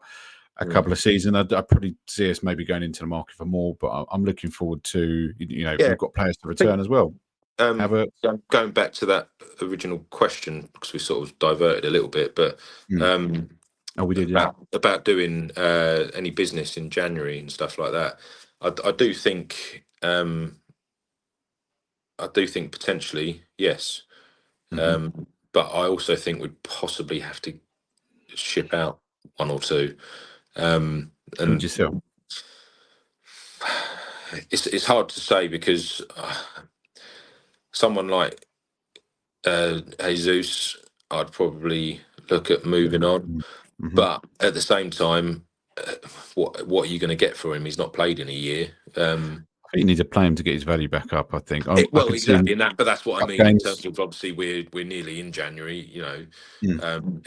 a couple of seasons. I'd probably see us maybe going into the market for more, but I'm looking forward to, we've got players to return as well. Going back to that original question, because we sort of diverted a little bit, but we did, about doing any business in January and stuff like that. I do think potentially yes, but I also think we'd possibly have to ship out one or two. And would you sell? It's hard to say because someone like Jesus, I'd probably look at moving on. But at the same time, what are you going to get for him? He's not played in a year. I think you need to play him to get his value back up. I think. Exactly in that, but that's what I mean. In terms of obviously we're nearly in January. It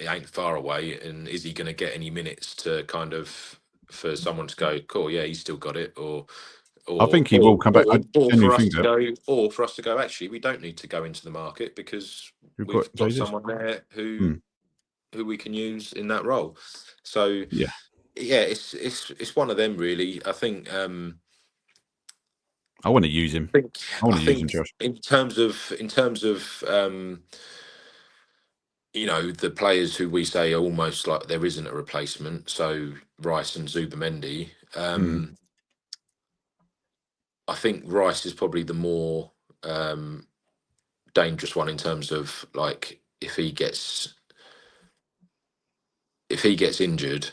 ain't far away, and is he going to get any minutes to kind of for someone to go, cool, yeah, he's still got it, or I think he will come back. Or for us to go, actually, we don't need to go into the market because we've got someone there who we can use in that role. So yeah, it's one of them really. I think. I want to use him. I want to use him, Josh. In terms of the players who we say are almost like there isn't a replacement. So Rice and Zubamendi. I think Rice is probably the more dangerous one in terms of like if he gets injured,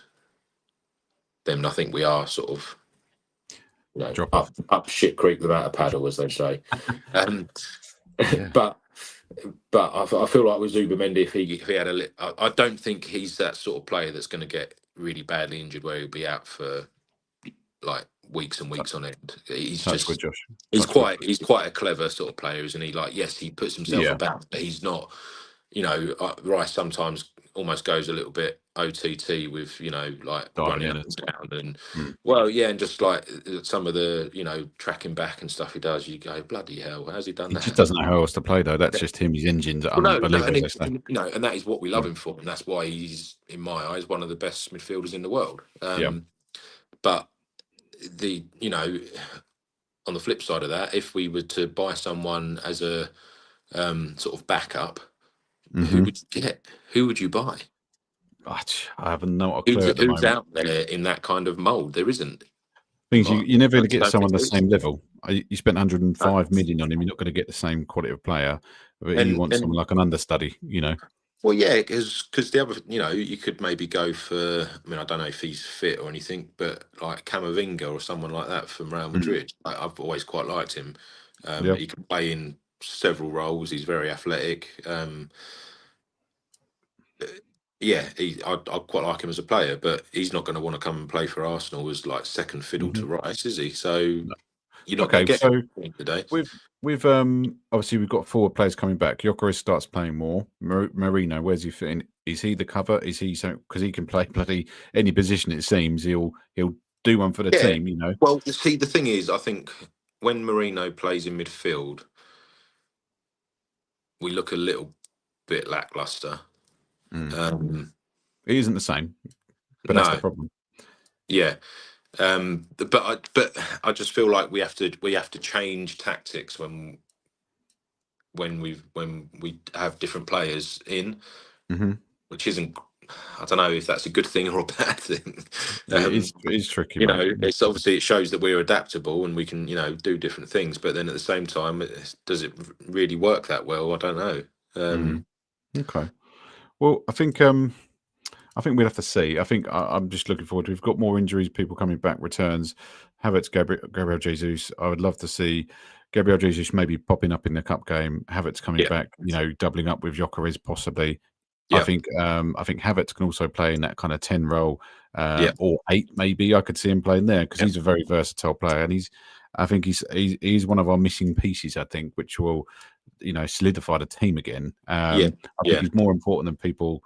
then I think we are sort of up shit creek without a paddle, as they say. But I feel like with Zubamendi, if he had I don't think he's that sort of player that's going to get really badly injured where he'll be out for like weeks and weeks on end. He's quite a clever sort of player, isn't he? Like, yes, he puts himself about, but he's not. Rice sometimes almost goes a little bit OTT with like running up and down and and just like some of the tracking back and stuff he does. You go, bloody hell, how's he done that? He just doesn't know how else to play though. That's just him. His engines are unbelievable. And that is what we love him for, and that's why he's, in my eyes, one of the best midfielders in the world. But on the flip side of that, if we were to buy someone as a sort of backup, who would you get? Who would you buy? I have not a clue. Who's out there in that kind of mould? There isn't. You're never going to get someone the same level. You spent 105 million on him. You're not going to get the same quality of player. But you want someone like an understudy, Well, yeah, because the other, you could maybe go for. I mean, I don't know if he's fit or anything, but like Camavinga or someone like that from Real Madrid. I've always quite liked him. He can play in several roles. He's very athletic. I quite like him as a player, but he's not going to want to come and play for Arsenal as like second fiddle to Rice, is he? So you're not going to get him today. We've obviously we've got forward players coming back. Gyökeres starts playing more. Marino, where's he fitting? Is he the cover? Is he so because he can play bloody any position? It seems he'll do one for the team. Well, see, the thing is, I think when Marino plays in midfield, we look a little bit lackluster. He isn't the same, but that's the problem. Yeah. But I just feel like we have to change tactics when we have different players in, which isn't. I don't know if that's a good thing or a bad thing. It is tricky. It's obviously it shows that we're adaptable and we can do different things. But then at the same time, does it really work that well? I don't know. Okay. Well, I think we'll have to see. I think I'm just looking forward to. We've got more injuries, people coming back, returns. Havertz, Gabriel Jesus. I would love to see Gabriel Jesus maybe popping up in the cup game. Havertz coming back, doubling up with Gyökeres possibly. I think Havertz can also play in that kind of 10 role or 8 maybe. I could see him playing there because he's a very versatile player, and I think he's one of our missing pieces. I think which will solidify the team again. I think he's more important than people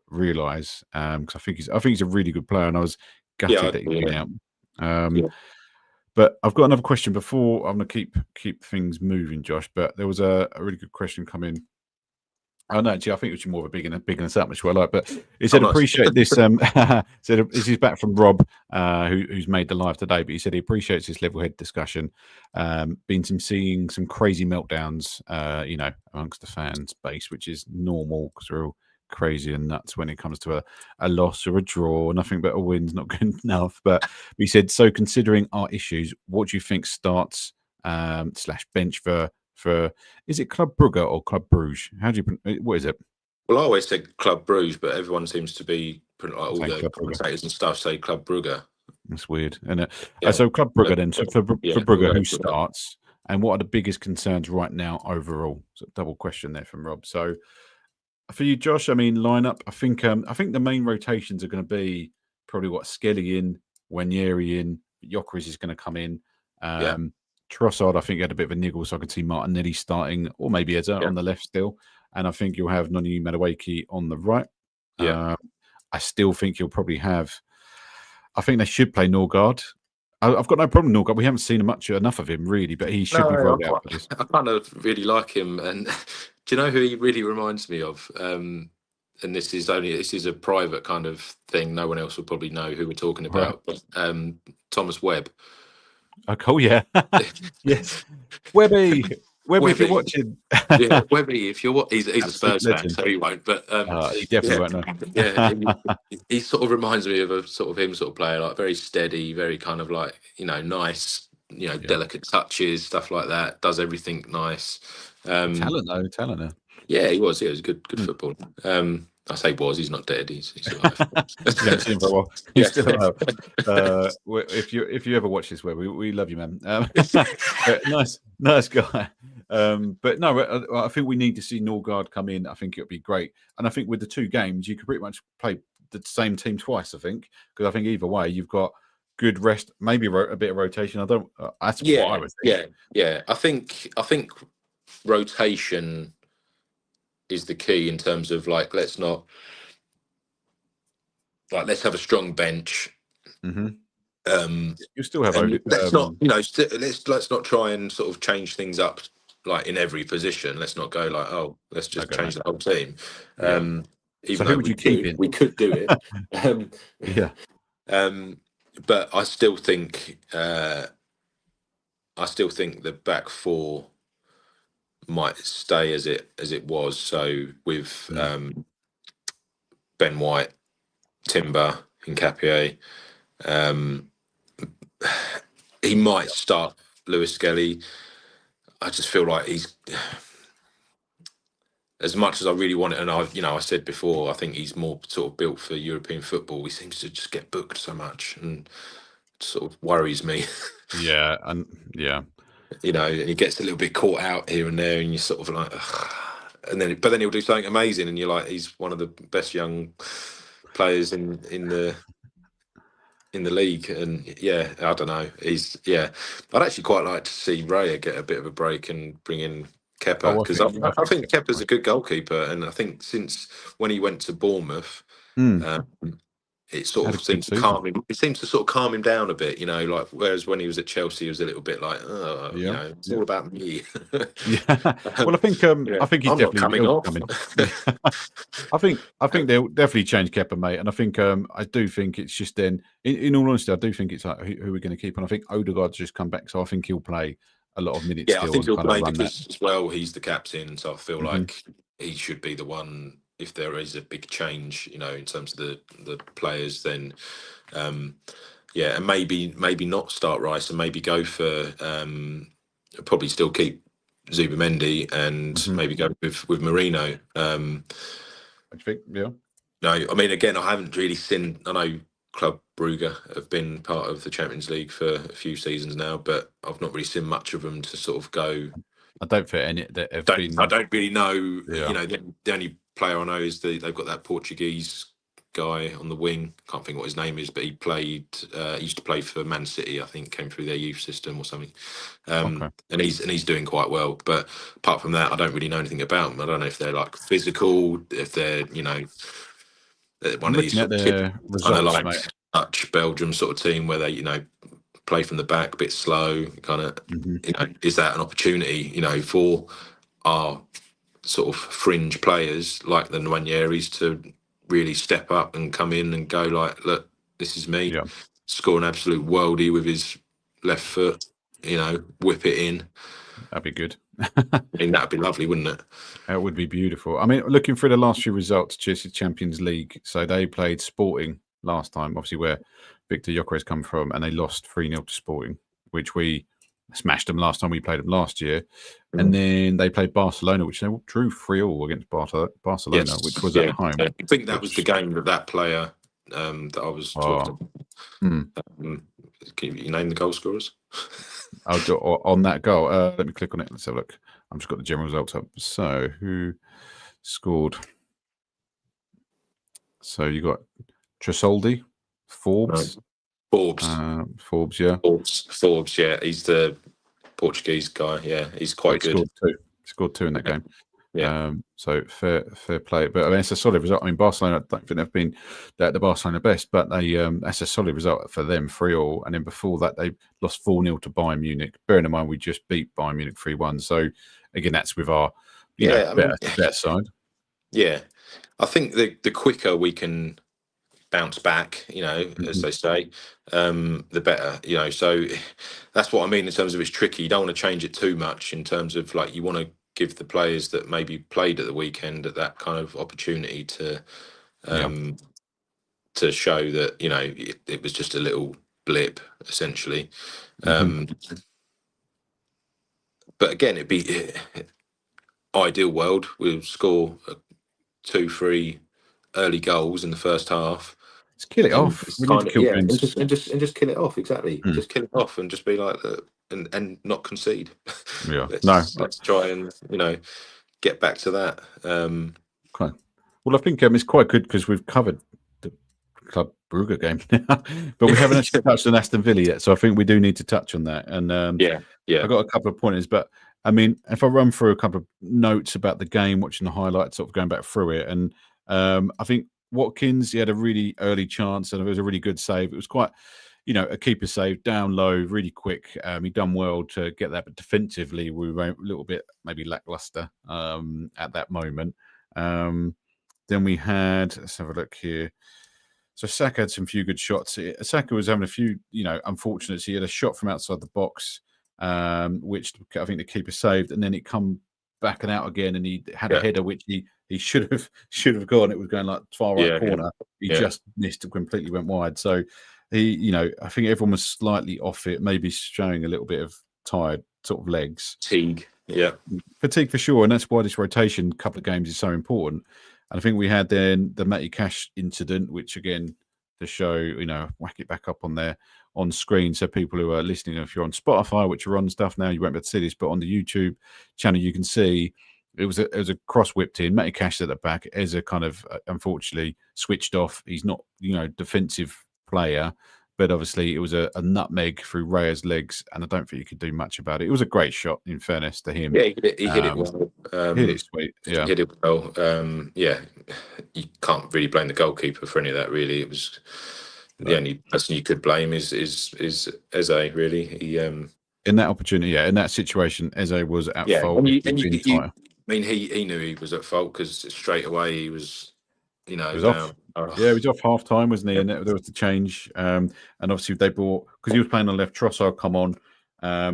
realise because I think he's a really good player, and I was gutted that he went out. But I've got another question before I'm going to keep things moving, Josh. But there was a really good question come in Oh no, actually, I think it was more of a big and a sap, which I like. But he Oh, said nice. appreciate this. Said this is back from Rob, who's made the live today. But he said he appreciates this level head discussion. Seeing some crazy meltdowns, amongst the fans base, which is normal because we're all crazy and nuts when it comes to a loss or a draw. Nothing but a win's not good enough. But he said, so considering our issues, what do you think starts / bench for is it Club Brugge or Club Bruges? How do you what is it? Well, I always say Club Bruges, but everyone seems to be like all Saying the Club Brugge. commentators and stuff say Club Brugge. That's weird, isn't it? Yeah. So Club Brugge then. So for Brugge, who Brugge. starts and what are the biggest concerns right now overall? So double question there from Rob. So for you, Josh, I mean lineup. I think the main rotations are going to be probably what Skelly in, Wanyeri in, Gyökeres is going to come in. Yeah. Trossard, I think, had a bit of a niggle, so I can see Martinelli starting, or maybe Eza on the left still. And I think you'll have Noni Madueke on the right. Yeah. I still think you'll probably have. I think they should play Norgard. I've got no problem with Norgard. We haven't seen enough of him really, but he should be rolled out for this. I kind of really like him, and do you know who he really reminds me of? And this is a private kind of thing. No one else will probably know who we're talking about. Right. But Thomas Webb. Oh, cool, yeah. Yes. Webby, if you're watching. Yeah, Webby, if you're he's a Spurs fan, so he won't. But he definitely won't know. Yeah, he sort of reminds me of a sort of him sort of player, like very steady, very kind of like nice, delicate touches, stuff like that. Does everything nice. Talent though. Yeah, he was. Yeah, he was good football. I say was. He's not dead. He's alive. You haven't seen him for a while. He's still alive. If you ever watch this, where we love you, man. Nice guy. But no, I think we need to see Norgard come in. I think it'll be great. And I think with the two games, you could pretty much play the same team twice. I think because I think either way, you've got good rest, maybe a bit of rotation. I don't. That's what I would think. Yeah. I think rotation is the key in terms of let's have a strong bench. Mm-hmm. You still have let's not try and sort of change things up in every position. Let's not go let's just change the whole team. Even though we could do it. Yeah. But I still think the back four might stay as it was. So with Ben White, Timber, Nkapie, he might start Lewis Skelly. I just feel like he's, as much as I really want it, and I said before, I think he's more sort of built for European football. He seems to just get booked so much, and it sort of worries me. Yeah, and and he gets a little bit caught out here and there, and you're sort of like, ugh. But then he'll do something amazing, and you're like, he's one of the best young players in the league, and I don't know. I'd actually quite like to see Raya get a bit of a break and bring in Kepa, because I think Kepa's a good goalkeeper, and I think since when he went to Bournemouth, it sort of seems to calm him. It seems to sort of calm him down a bit, whereas when he was at Chelsea, he was a little bit like, it's all about me. Well, I think he's I'm definitely coming off. I think they'll definitely change Kepa, mate, and I think I do think it's just then. In all honesty, I do think it's like who we're going to keep, and I think Odegaard's just come back, so I think he'll play a lot of minutes. Yeah, I think he'll play because as well he's the captain, so I feel like he should be the one. If there is a big change, in terms of the players, then and maybe not start Rice and maybe go for probably still keep Zubimendi and maybe go with Marino. I think, yeah. No, I mean, again, I haven't really seen. I know Club Brugge have been part of the Champions League for a few seasons now, but I've not really seen much of them to sort of go. I don't fit any that have been. I don't really know. The only player I know is they've got that Portuguese guy on the wing. Can't think what his name is, but he used to play for Man City. I think came through their youth system or something. And he's doing quite well. But apart from that, I don't really know anything about them. I don't know if they're physical, if they're one of these sort of Dutch Belgium sort of team where they play from the back, a bit slow, kind of. Is that an opportunity for our sort of fringe players like the Nwanieris to really step up and come in and go like, look, this is me. Yeah. Score an absolute worldie with his left foot, whip it in. That'd be good. I mean, that'd be lovely, wouldn't it? It would be beautiful. I mean, looking through the last few results, Chelsea Champions League. So they played Sporting last time, obviously where Victor Gyökeres come from, and they lost 3-0 to Sporting, which we smashed them last time we played them last year. And then they played Barcelona, which they drew 3-3 against Barcelona, Yes, which was at home. I think that was the game that player that I was talking about. Can you name the goal scorers? I'll do on that goal. Let me click on it. Let's have a look. I've just got the general results up. So who scored? So you got Tresoldi, Forbes. Forbes, yeah. Forbes, yeah. He's the Portuguese guy. Yeah, he's quite good. Scored two in that game. Yeah. So fair play. But I mean, it's a solid result. I mean, Barcelona, I don't think they've been the Barcelona best, but that's a solid result for them, 3-3. And then before that, they lost 4-0 to Bayern Munich. Bearing in mind, we just beat Bayern Munich 3-1. So again, that's with our better side. Yeah, I think the quicker we can bounce back, as they say, the better. So that's what I mean in terms of it's tricky. You don't want to change it too much in terms of like you want to give the players that maybe played at the weekend at that kind of opportunity to show that it was just a little blip essentially. But again, it'd be ideal world. We'll score 2-3 early goals in the first half. Just kill it off. We need to kill games. And just kill it off. Exactly. Just kill it off and just be like, and not concede. Yeah. Let's try and get back to that. Okay. Well, I think it's quite good because we've covered the Club Brugge game, but we haven't actually touched on Aston Villa yet. So I think we do need to touch on that. And I got a couple of pointers, but I mean, if I run through a couple of notes about the game, watching the highlights, sort of going back through it, and I think Watkins, he had a really early chance and it was a really good save. It was quite, a keeper save down low, really quick. He done well to get that, but defensively we were a little bit maybe lackluster at that moment. Then we had, let's have a look here. So Saka had some few good shots. Saka was having a few, unfortunates. He had a shot from outside the box, which I think the keeper saved, and then it come back and out again, and he had a header which he should have gone. It was going like far right corner. He just missed and completely went wide. So he, I think everyone was slightly off it, maybe showing a little bit of tired sort of legs. Fatigue for sure, and that's why this rotation couple of games is so important. And I think we had then the Matty Cash incident, which again to show, whack it back up on there on screen. So people who are listening, if you're on Spotify, which are on stuff now, you won't be able to see this, but on the YouTube channel, you can see it was a cross whipped in. Matty Cash at the back. Eza kind of unfortunately switched off. He's not, defensive player, but obviously it was a nutmeg through Raya's legs, and I don't think you could do much about it. It was a great shot, in fairness to him. Yeah, he hit it well. Hit it sweet. Yeah, he hit it well. You can't really blame the goalkeeper for any of that. Really, it was the only person you could blame is Eze. Really, he in that opportunity, in that situation, Eze was at fault. I mean, he knew he was at fault because straight away he was, he was off. Yeah, he was off half time, wasn't he? And there was the change. And obviously they brought, because he was playing on left, Trossard come on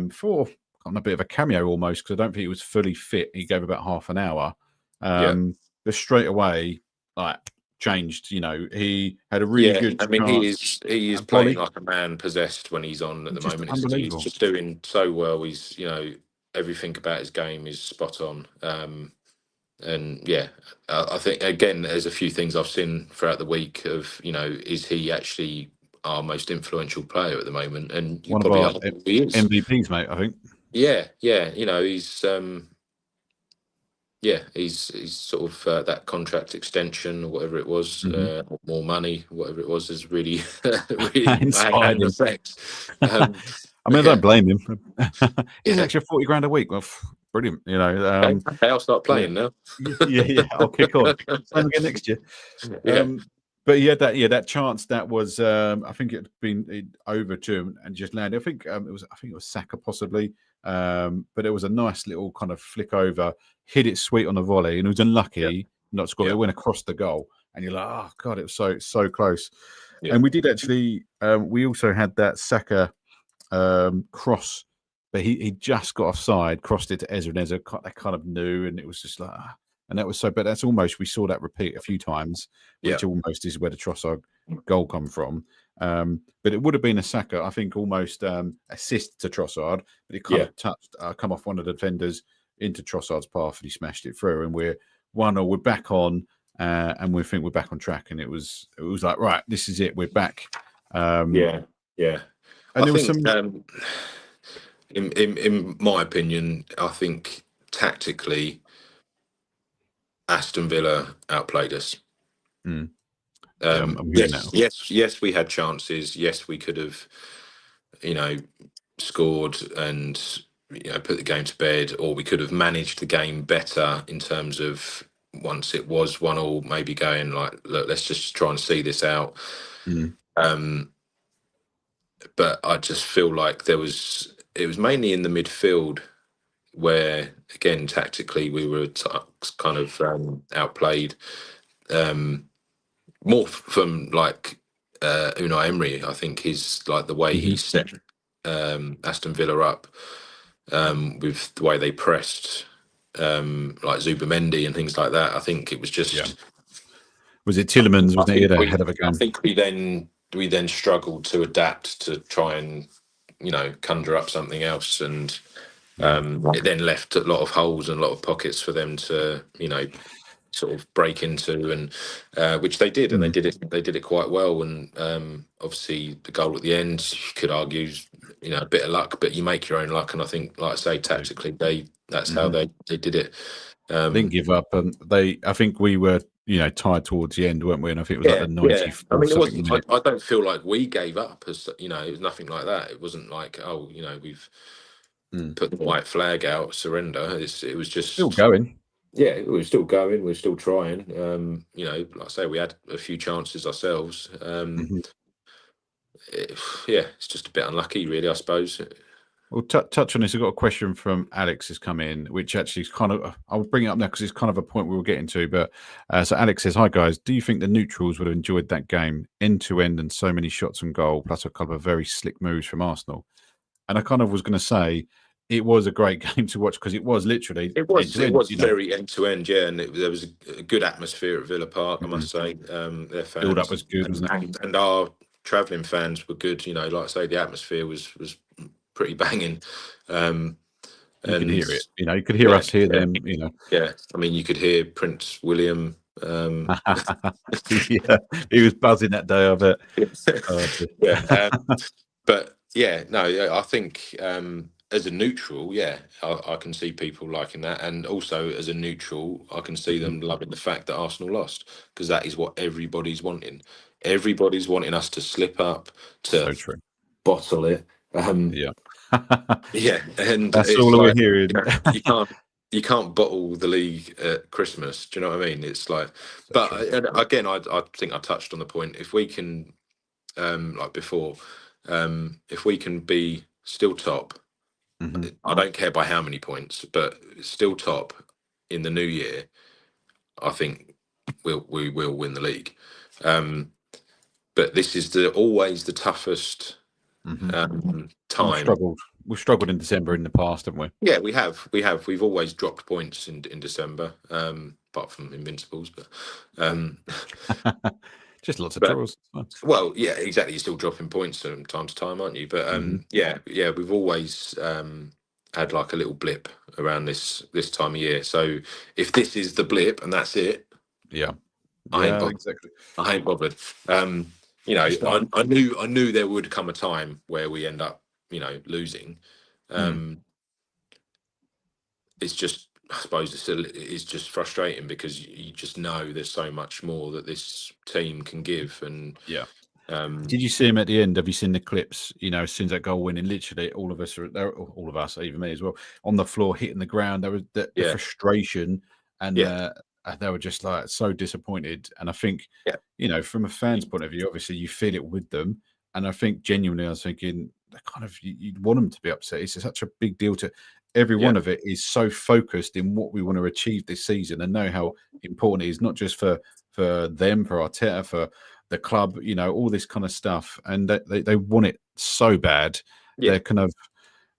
for a bit of a cameo almost, because I don't think he was fully fit. He gave about half an hour. But straight away, changed. He had a really good. I mean, he is playing like a man possessed when he's on at the moment. He's just doing so well. He's everything about his game is spot on. And I think again, there's a few things I've seen throughout the week of is he actually our most influential player at the moment? And one of our MVPs, mate. I think. Yeah. He's sort of that contract extension or whatever it was, more money, whatever it was, is really had effect. I mean, I don't blame him. He's actually 40 grand a week. Well, brilliant. I'll start playing now. I'll kick on. Same again next year. But that chance that was, I think it'd been over to him and just landed. I think it was Saka possibly. But it was a nice little kind of flick over, hit it sweet on the volley, and it was unlucky not to score. It went across the goal, and you're like, oh god, it was so close. And we did actually. We also had that Saka cross, but he just got offside, crossed it to Ezra, and Ezra they kind of knew, and it was just like, and that was so. But that's almost, we saw that repeat a few times, which almost is where the Trossard goal come from. But it would have been a Saka, I think, almost assist to Trossard, but it kind of touched, come off one of the defenders into Trossard's path, and he smashed it through. And we're 1-0, we're back on, and we think we're back on track. And it was like, right, this is it, we're back. Yeah. And I think, in my opinion, I think tactically, Aston Villa outplayed us. Yes, we had chances. Yes, we could have, scored and put the game to bed, or we could have managed the game better in terms of once it was 1-1, maybe going like, look, let's just try and see this out. But I just feel like it was mainly in the midfield where, again, tactically we were kind of outplayed. More from like Unai Emery, I think, his like the way he set Aston Villa up with the way they pressed like Zubimendi and things like that. I think it was just was it Tielemans, wasn't it, ahead of a game? I think we then struggled to adapt to try and conjure up something else, and it then left a lot of holes and a lot of pockets for them to sort of break into, and which they did, and they did it quite well. And obviously the goal at the end, you could argue, a bit of luck, but you make your own luck. And I think, like I say, tactically that's how they did it. They didn't give up, and I think we were tied towards the end, weren't we? And I think it was like the 94th. I mean, it wasn't. I don't feel like we gave up. As it was nothing like that. It wasn't like, we've put the white flag out, surrender. It was just still going. Yeah, we were still going. We were still trying. Like I say, we had a few chances ourselves. It's just a bit unlucky, really, I suppose. Well, touch on this. I've got a question from Alex has come in, which actually is kind of, I'll bring it up now because it's kind of a point we were getting to. But so Alex says, hi guys, do you think the neutrals would have enjoyed that game end to end and so many shots on goal, plus a couple of very slick moves from Arsenal? And I kind of was going to say, it was a great game to watch because it was literally very end to end, and there was a good atmosphere at Villa Park, I must say. Their fans build up was good, wasn't it? And our travelling fans were good. Like I say, the atmosphere was pretty banging. You can hear it. You could hear us, hear them. Yeah, I mean, you could hear Prince William. He was buzzing that day of it. But I think. As a neutral, I can see people liking that, and also as a neutral, I can see them loving the fact that Arsenal lost, because that is what everybody's wanting. Everybody's wanting us to slip up, to bottle it. And that's all we're hearing. You can't bottle the league at Christmas. Do you know what I mean? It's like, and again, I think I touched on the point. If we can, like before, if we can be still top. I don't care by how many points, but still top in the new year, I think we will win the league. But this is always the toughest time. We've struggled in December in the past, haven't we? Yeah, we have. We've always dropped points in December, apart from Invincibles, but just lots of draws. Well, yeah, exactly. You're still dropping points from time to time, aren't you? But we've always had like a little blip around this time of year. So if this is the blip and that's it, I ain't bothered. I knew there would come a time where we end up, losing. It's just, I suppose it's just frustrating because you just know there's so much more that this team can give. And did you see him at the end? Have you seen the clips? As soon as that goal went in, literally all of us are there, all of us, even me as well, on the floor hitting the ground. There was the frustration, and they were just like so disappointed. And I think, from a fan's point of view, obviously you feel it with them. And I think genuinely, I was thinking, kind of you'd want them to be upset. It's such a big deal to every one of it is so focused in what we want to achieve this season and know how important it is, not just for them, for Arteta, for the club, all this kind of stuff. And they want it so bad. They're kind of,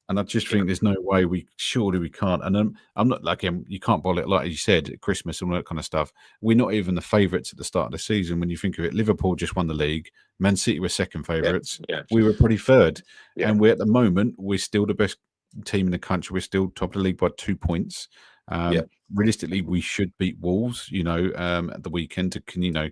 and I just think there's no way surely we can't. And I'm not like him. You can't boil it like you said at Christmas and all that kind of stuff. We're not even the favourites at the start of the season. When you think of it, Liverpool just won the league. Man City were second favourites. We were probably third, and we're at the moment we're still the best team in the country. We're still top of the league by 2 points. Realistically, we should beat Wolves, at the weekend to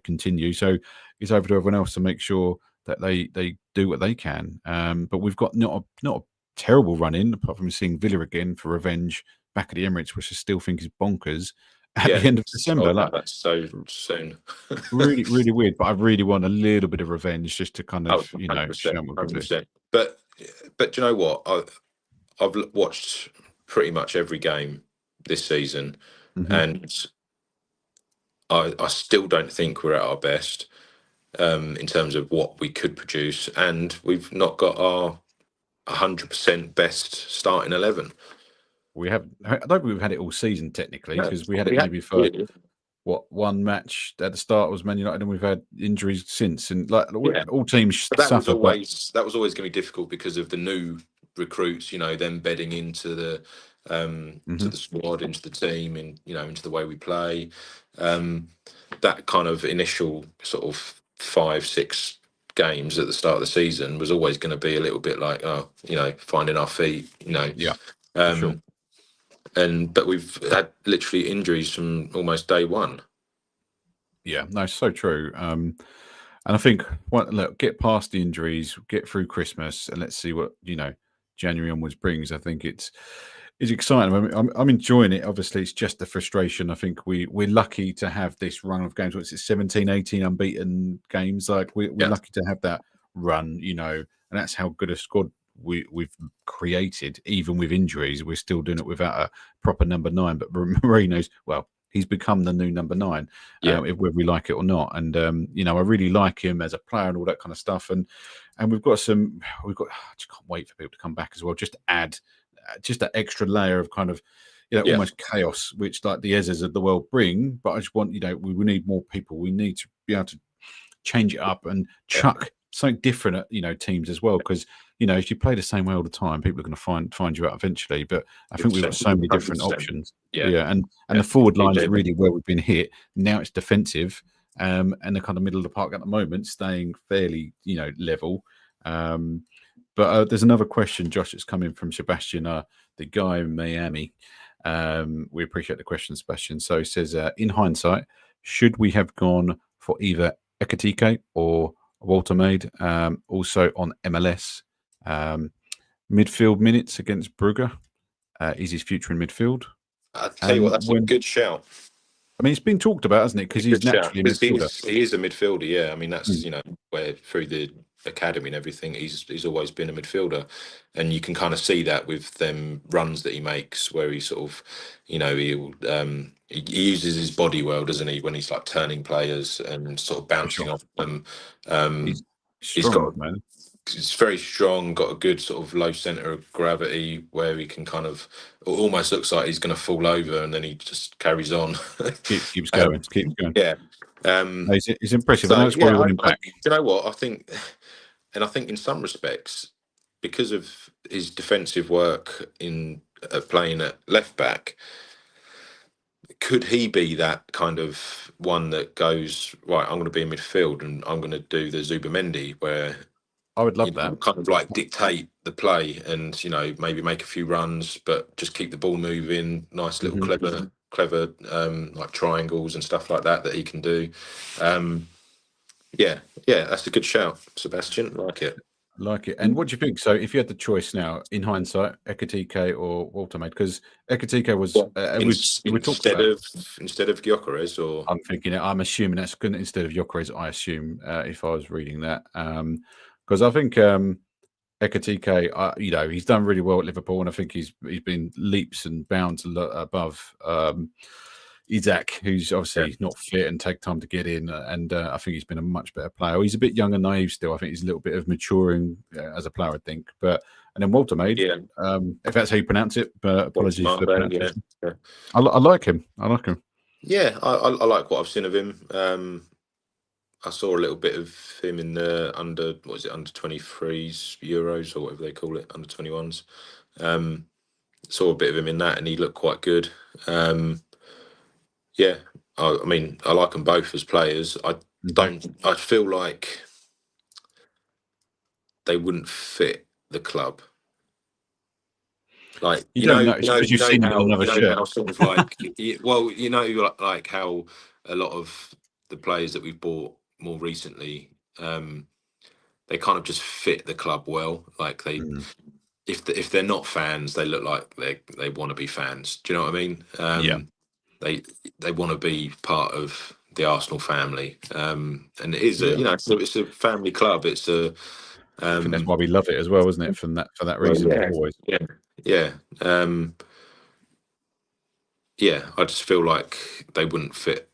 continue. So it's over to everyone else to make sure that they do what they can. But we've got not a terrible run in, apart from seeing Villa again for revenge back at the Emirates, which I still think is bonkers at the end of December. That's so soon. Really, really weird. But I really want a little bit of revenge just to kind of, 100%. But do you know what? I've watched pretty much every game this season, and I still don't think we're at our best in terms of what we could produce, and we've not got our 100% best starting 11. I don't think we've had it all season technically, because we had it maybe for one match at the start was Man United, and we've had injuries since, and all teams suffer. That was always going to be difficult because of the new recruits, them bedding into the to the squad, into the team, and into the way we play. That kind of initial sort of 5-6 games at the start of the season was always going to be a little bit like, finding our feet, Sure. But we've had literally injuries from almost day one. Yeah, no, so true. And I think, look, get past the injuries, get through Christmas, and let's see what January onwards brings. I think it's exciting. I'm enjoying it. Obviously, it's just the frustration. I think we're lucky to have this run of games. What's it, 17, 18 unbeaten games? Like we're lucky to have that run, and that's how good a squad we've created. Even with injuries, we're still doing it without a proper number 9. But Marino's, well, he's become the new number 9, whether we like it or not. And I really like him as a player and all that kind of stuff. And we've got I just can't wait for people to come back as well. Just to add just that extra layer of kind of almost chaos, which like the Ezes of the world bring. But I just want we need more people. We need to be able to change it up and chuck something different at teams as well, because if you play the same way all the time, people are going to find you out eventually. But I think we've got so many different options. And the forward line is really where we've been hit. Now it's defensive, and the kind of middle of the park at the moment staying fairly level. But there's another question, Josh, that's coming from Sebastian, the guy in Miami. We appreciate the question, Sebastian. So he says, in hindsight, should we have gone for either A.A.A or Walter Maid? Also on MLS, midfield minutes against Brugge. Is his future in midfield? I'll tell you what, that's a good shout. I mean, it's been talked about, hasn't it? Because he's naturally a midfielder. He is a midfielder, yeah. I mean, that's where through the academy and everything, he's always been a midfielder, and you can kind of see that with them runs that he makes, where he sort of, he'll he uses his body well, doesn't he, when he's like turning players and sort of bouncing off them. He's got, man. He's very strong, got a good sort of low centre of gravity where he can kind of, it almost looks like he's going to fall over and then he just carries on. keeps going. Yeah. He's impressive. So, that's why we want him back. You know what? I think in some respects, because of his defensive work in playing at left back, could he be that kind of one that goes, right, I'm going to be in midfield and I'm going to do the Zubamendi, where I would love that. Kind of like dictate the play and, maybe make a few runs, but just keep the ball moving. Nice little clever like triangles and stuff like that he can do. Yeah, that's a good shout, Sebastian. Like it. And what do you think? So if you had the choice now, in hindsight, A.A.A or Walter Maid, because A.A.A was instead of Gyökeres, or I'm assuming that's good instead of Gyökeres. I assume if I was reading that, because I think A.A.A, he's done really well at Liverpool, and I think he's been leaps and bounds a lot above. Isaac, who's obviously not fit and take time to get in. And I think he's been a much better player. He's a bit young and naive still. I think he's a little bit of maturing as a player, I think. But and then Walter Maid, if that's how you pronounce it, but apologies for the pronunciation. I like him. I like him. Yeah, I like what I've seen of him. I saw a little bit of him in the under 23s Euros or whatever they call it, under 21s. Saw a bit of him in that, and he looked quite good. Yeah, I mean, I like them both as players. I feel like they wouldn't fit the club. Like you don't know because you've seen another shirt. How sort of like, well, like how a lot of the players that we've bought more recently, they kind of just fit the club well. Like they, if they're not fans, they look like they want to be fans. Do you know what I mean? They want to be part of the Arsenal family, and it is it's a family club. It's a I think that's why we love it as well, isn't it? For that reason, always. Yeah. I just feel like they wouldn't fit,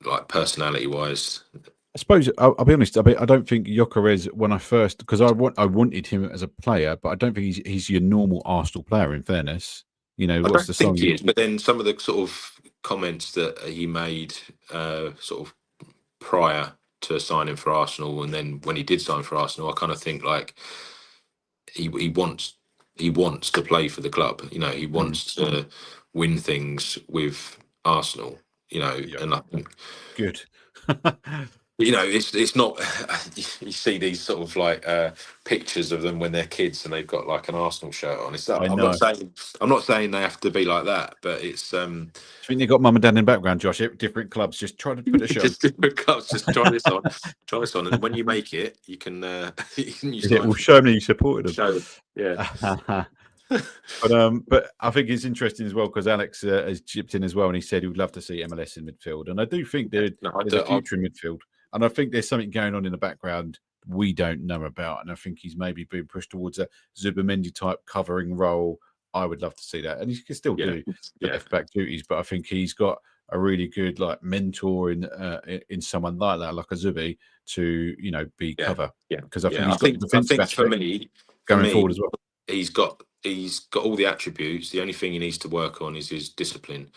like personality wise. I suppose I'll be honest. I don't think Gyökeres when I first because I wanted him as a player, but I don't think he's your normal Arsenal player. In fairness, what's the song? He is, but then some of the sort of comments that he made, sort of prior to signing for Arsenal, and then when he did sign for Arsenal, I kind of think like he wants to play for the club. He wants to win things with Arsenal. And I think good. It's not. You see these sort of like pictures of them when they're kids and they've got like an Arsenal shirt on. I'm not saying they have to be like that, but it's. I think you've got mum and dad in the background, Josh. Different clubs, just try to put a shirt. Just different clubs, just try this on, and when you make it, you can. Well, show me you supported them. Show them. Yeah. But I think it's interesting as well because Alex has chipped in as well, and he said he would love to see MLS in midfield, and I do think there's a future in midfield, and I think there's something going on in the background we don't know about, and I think he's maybe being pushed towards a Zubimendi type covering role. I would love to see that, and he can still do the left back duties, but I think he's got a really good like mentor in someone like that, like a Zubi, to be cover. Because I think he's got the defensive aspect for me going forward as well. He's got all the attributes. The only thing he needs to work on is his discipline.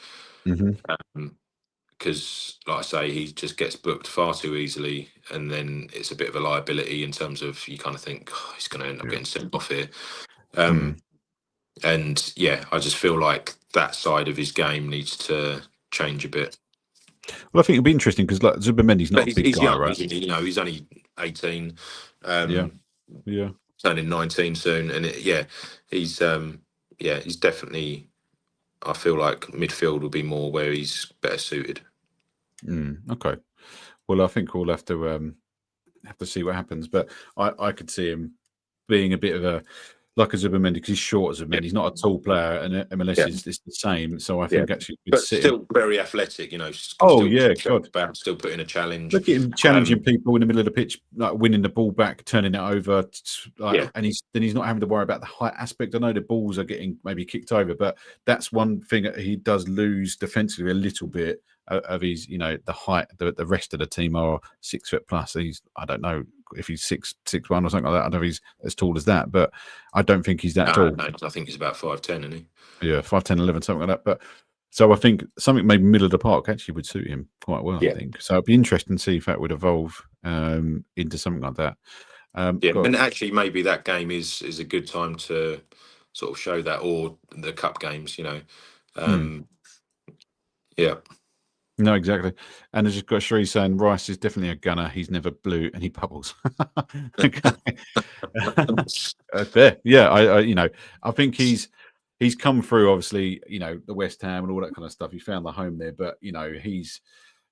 Because, like I say, he just gets booked far too easily, and then it's a bit of a liability in terms of you kind of think he's going to end up getting sent off here. And I just feel like that side of his game needs to change a bit. Well, I think it'll be interesting because like Zubimendi's not a big guy, young, right? He's only 18. Turning 19 soon, and he's definitely. I feel like midfield will be more where he's better suited. Okay, well, I think we'll have to see what happens, but I could see him being a bit of a like a Zubimendi because he's short as Zubimendi. He's not a tall player, and MLS is the same. So I think actually, but still very athletic. Still putting a challenge. Look at him challenging people in the middle of the pitch, like winning the ball back, turning it over, and he's not having to worry about the height aspect. I know the balls are getting maybe kicked over, but that's one thing that he does lose defensively a little bit of his, the height. The rest of the team are 6 foot plus. I don't know if he's 6'1" or something like that. I don't know if he's as tall as that, but I don't think he's that tall. No, I think he's about 5'10", isn't he? Yeah, 5'10", 11, something like that. But so I think something maybe middle of the park actually would suit him quite well. I think so. It'd be interesting to see if that would evolve into something like that. And actually, maybe that game is a good time to sort of show that, or the cup games. No, exactly. And I just got Shree saying Rice is definitely a gunner. He's never blue and he bubbles. Fair. Yeah, I think he's come through, obviously, the West Ham and all that kind of stuff. He found the home there, but he's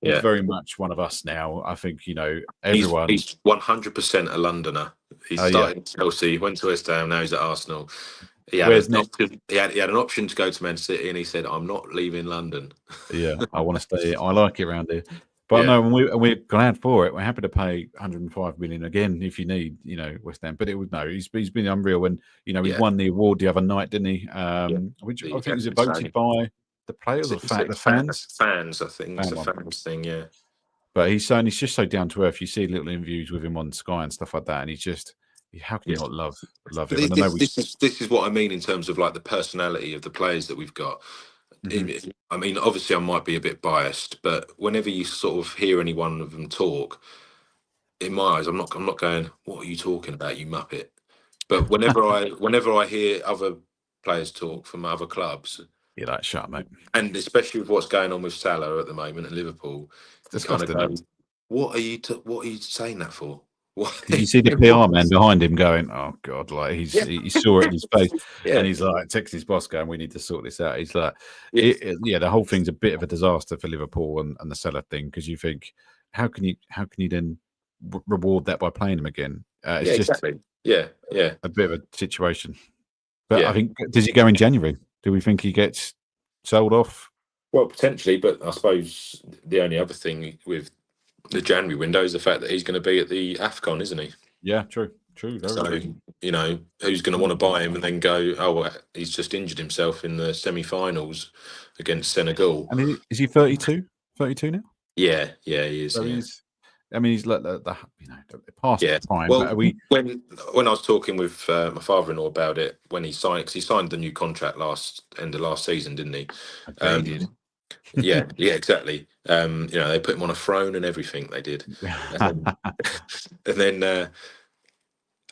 very much one of us now. I think, everyone. He's 100% a Londoner. He started at Chelsea, went to West Ham, now he's at Arsenal. He had an option to go to Man City, and he said, "I'm not leaving London." I want to stay here. I like it around here. But no, we're glad for it. We're happy to pay 105 million again if you need, West Ham. But he's been unreal, and he won the award the other night, didn't he? Which I think was voted by the players or the fans? Fans, I think it's a fans thing, yeah. But he's just so down to earth. You see little interviews with him on Sky and stuff like that, and he's just, how can you not love him? And this is what I mean in terms of like the personality of the players that we've got. Mm-hmm. I mean, obviously, I might be a bit biased, but whenever you sort of hear any one of them talk, in my eyes, I'm not going, "What are you talking about, you muppet?" But whenever I hear other players talk from other clubs, you're like, shut up, mate. And especially with what's going on with Salah at the moment at Liverpool, you kind of go, "What are you saying that for?" Did you see the PR man behind him going, "Oh God," like he saw it in his face, and he's like, text his boss going, "We need to sort this out." He's like, the whole thing's a bit of a disaster for Liverpool and the Salah thing, because you think, how can you then reward that by playing him again? It's just exactly. A bit of a situation. But I think, does he go in January? Do we think he gets sold off? Well, potentially, but I suppose the only other thing with the January window is the fact that he's going to be at the AFCON, isn't he? Yeah, true. Very so, true. Who's going to want to buy him and then go, oh, well, he's just injured himself in the semi-finals against Senegal. And is he 32? 32 now? Yeah, he is. So he's like the past prime. Well, but when I was talking with my father-in-law about it, when he signed, because he signed the new contract end of last season, didn't he? He did. yeah, exactly. They put him on a throne and everything. They did, and then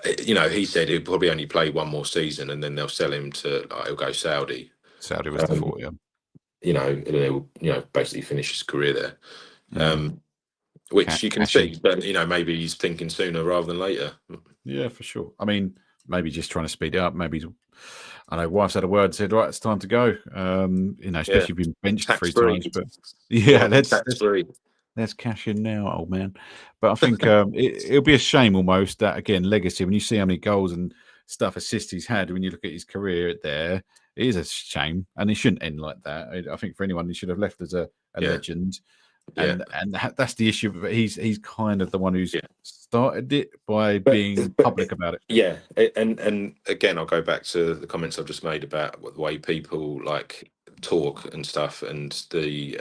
he said he'll probably only play one more season, and then they'll sell him to he'll go Saudi. Saudi was the thought, yeah. And he'll basically finish his career there. Which you can see, but maybe he's thinking sooner rather than later. Yeah, for sure. I mean, maybe just trying to speed it up. Maybe I know wife's had a word, said, right, it's time to go. Especially being benched 3 times. But let's cash in now, old man. But I think it'll be a shame almost that, again, legacy, when you see how many goals and stuff, assists he's had, when you look at his career there, it is a shame. And he shouldn't end like that. I think for anyone, he should have left as a legend. And that's the issue. But he's kind of the one who's started it by being public about it. Yeah, and again, I'll go back to the comments I've just made about the way people like talk and stuff, and the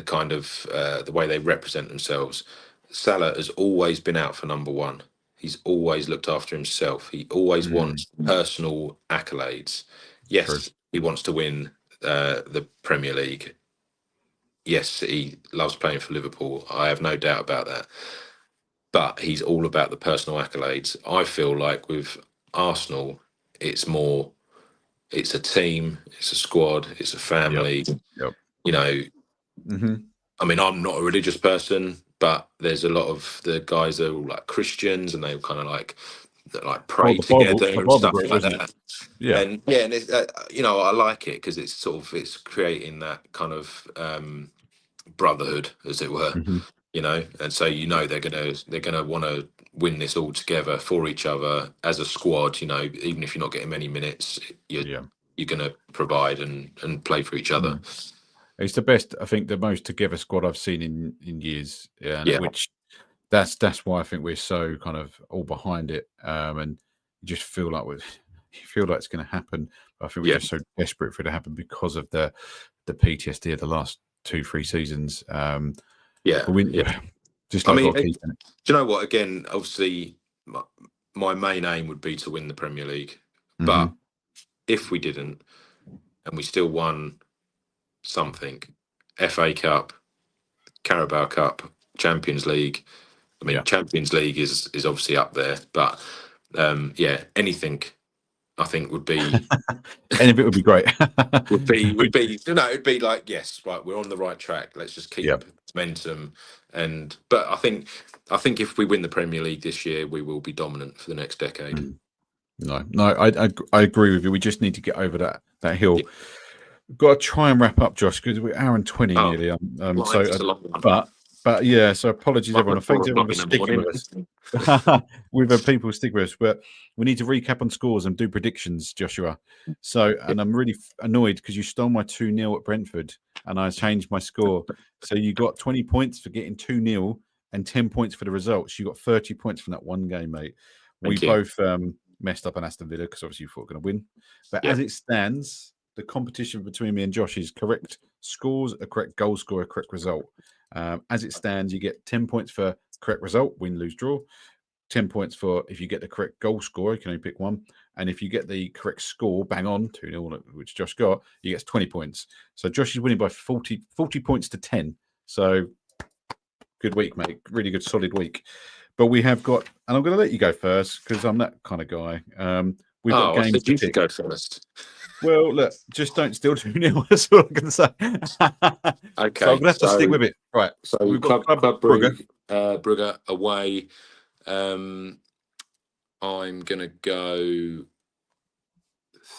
kind of the way they represent themselves. Salah has always been out for number one. He's always looked after himself. He always wants personal accolades. Yes, he wants to win the Premier League. Yes, he loves playing for Liverpool. I have no doubt about that. But he's all about the personal accolades. I feel like with Arsenal, it's a team, it's a squad, it's a family. Yep. I mean, I'm not a religious person, but there's a lot of the guys that are all like Christians, and they kind of like pray together and stuff like that. Yeah, and it's, I like it because it's creating that kind of brotherhood, as it were. And so they're gonna want to win this all together for each other as a squad. Even if you're not getting many minutes, you're gonna provide and play for each other. It's the best, I think, the most together squad I've seen in years. Which that's why I think we're so kind of all behind it, and you just feel like it's going to happen. But I think we're just so desperate for it to happen because of the PTSD of the last 2-3 seasons. Just like, do you know what? Again, obviously, my main aim would be to win the Premier League, but if we didn't, and we still won something, FA Cup, Carabao Cup, Champions League. I mean, Champions League is obviously up there, but anything I think would be anything would be great. It'd be like, yes, right, we're on the right track. Let's just keep momentum. But I think if we win the Premier League this year, we will be dominant for the next decade. No, I agree with you. We just need to get over that hill. We've got to try and wrap up, Josh, because we're 1:20 nearly. So apologies everyone. Thanks everyone for sticking with us. We've had people stick with us, but we need to recap on scores and do predictions, Joshua. And I'm really annoyed because you stole my 2-0 at Brentford, and I changed my score. So you got 20 points for getting 2-0 and 10 points for the results. You got 30 points from that one game, mate. We both messed up on Aston Villa because obviously you thought we were going to win. But as it stands, the competition between me and Josh is correct scores, a correct goal score, a correct result. As it stands, you get 10 points for correct result, win, lose, draw. 10 points for if you get the correct goal score, you can only pick one. And if you get the correct score, bang on, 2-0, which Josh got, he gets 20 points. So Josh is winning by 40 points to 10. So good week, mate. Really good, solid week. But we have got, and I'm going to let you go first because I'm that kind of guy. We've got games. I said you should go first. Well, look, just don't steal 2-0. That's all I can say. Okay. So I'm going to have to stick with it. Right. So we've got Club Brugge. Brugge away. I'm going to go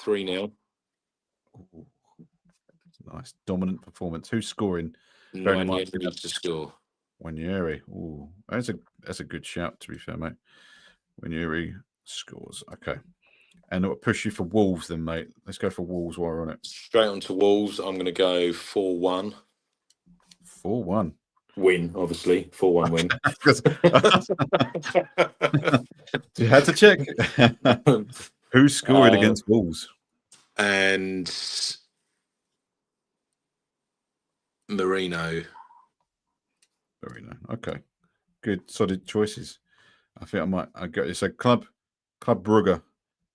3-0. Nice. Dominant performance. Who's scoring? Nwaneri to score. Nwaneri. Ooh, that's a good shout, to be fair, mate. Nwaneri scores. Okay. And it'll push you for Wolves then, mate. Let's go for Wolves while we're on it. Straight on to Wolves. I'm going to go 4-1. 4-1. Win, obviously. 4-1 win. You had to check. Who's scoring against Wolves? And Marino. Okay. Good, solid choices. I think I go. It's a Club Brugge.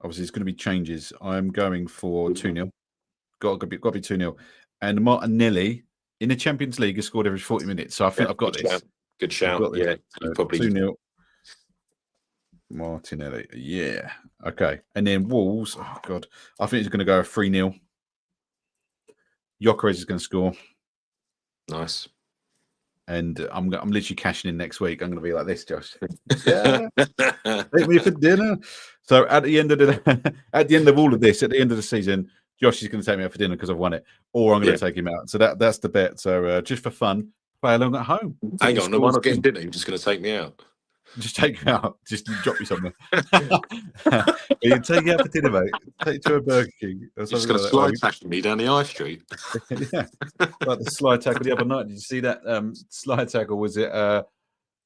Obviously, it's going to be changes. I'm going for 2-0. Got to be 2-0. And Martinelli in the Champions League has scored every 40 minutes. So I think I've got this. Good shout. Yeah, so probably 2-0. Martinelli. Yeah. Okay. And then Wolves. Oh God, I think he's going to go 3-0. Gyökeres is going to score. Nice. And I'm literally cashing in next week. I'm going to be like this, Josh. Yeah, take me for dinner. So at the end of all of this, at the end of the season, Josh is going to take me out for dinner because I've won it, or I'm going to take him out. So that's the bet. So just for fun, play along at home. Hang on, no, I'm not getting dinner. You're just going to take me out. Just take you out. Just drop you somewhere. You take you out for dinner, mate. Take you to a Burger King. You're just going to slide tackle me down the high street. Yeah, like the slide tackle the other night. Did you see that slide tackle? Was it? It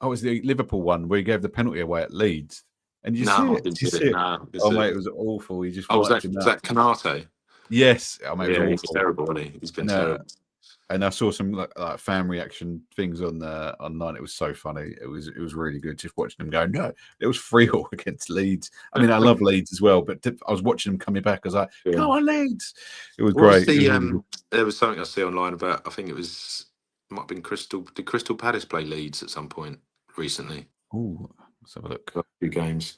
was the Liverpool one where he gave the penalty away at Leeds. And you see it? Did you see it? Oh mate, it was awful. He just was that Canate? Yes, I mean, he's terrible, isn't he? He's been terrible. And I saw some like fan reaction things online. It was so funny. It was really good just watching them go. No, it was 3-0 against Leeds. I mean, I love Leeds as well, but I was watching them coming back. I was like, "Go on, Leeds!" It was great. There was something I see online about. I think it might have been Crystal. Did Crystal Palace play Leeds at some point recently? Oh, let's have a look. A few games.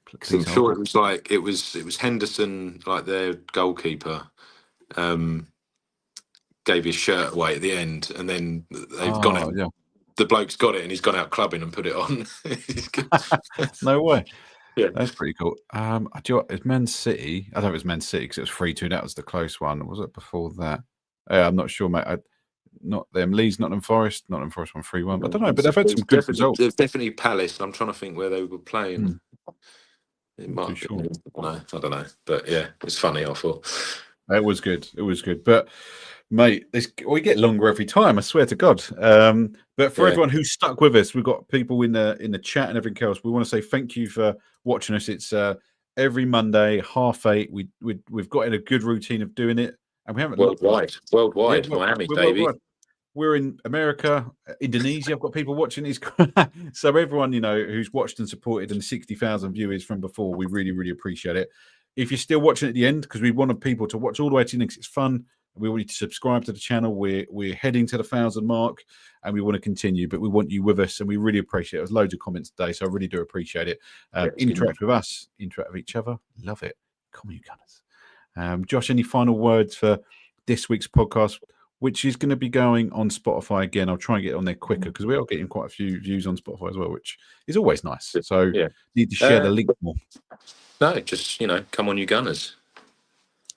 Because I'm sure it was Henderson, like their goalkeeper. Gave his shirt away at the end, and then they've gone out. Yeah. The bloke's got it, and he's gone out clubbing and put it on. No way. Yeah, that's pretty cool. It's Man City. I thought it was Man City because it was 3-2. That was the close one. Was it before that? I'm not sure, mate. Not them. Leeds, Nottingham Forest. Nottingham Forest won 3-1. I don't know, but they've had some good results. There's definitely Palace. I'm trying to think where they were playing. It might be. Sure. No, I don't know. But yeah, it's funny. I thought it was good. It was good, but. Mate, we get longer every time. I swear to God. But for everyone who's stuck with us, we've got people in the chat and everything else. We want to say thank you for watching us. It's every Monday 8:30. We've got in a good routine of doing it, and we haven't worldwide, Miami, baby. Worldwide. We're in America, Indonesia. I've got people watching these. So everyone who's watched and supported, and 60,000 viewers from before, we really, really appreciate it. If you're still watching at the end, because we want people to watch all the way to the end because it's fun. We want you to subscribe to the channel. We're heading to the 1,000 mark, and we want to continue. But we want you with us, and we really appreciate it. There's loads of comments today, so I really do appreciate it. Interact with us, interact with each other. Love it. Come on, you gunners. Josh, any final words for this week's podcast, which is going to be going on Spotify again? I'll try and get on there quicker because we are getting quite a few views on Spotify as well, which is always nice. So need to share the link more. No, just come on, you gunners.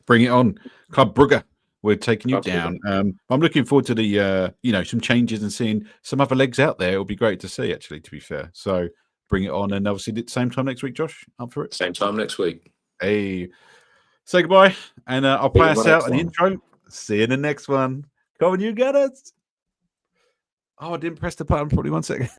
Bring it on, Club Brugge. We're taking you down. I'm looking forward to the, some changes and seeing some other legs out there. It'll be great to see, actually, to be fair. So bring it on. And obviously, at the same time next week, Josh, up for it? Same time next week. Hey, say goodbye. And I'll play us out in the intro. See you in the next one. Come on, you get it. Oh, I didn't press the button. Probably 1 second.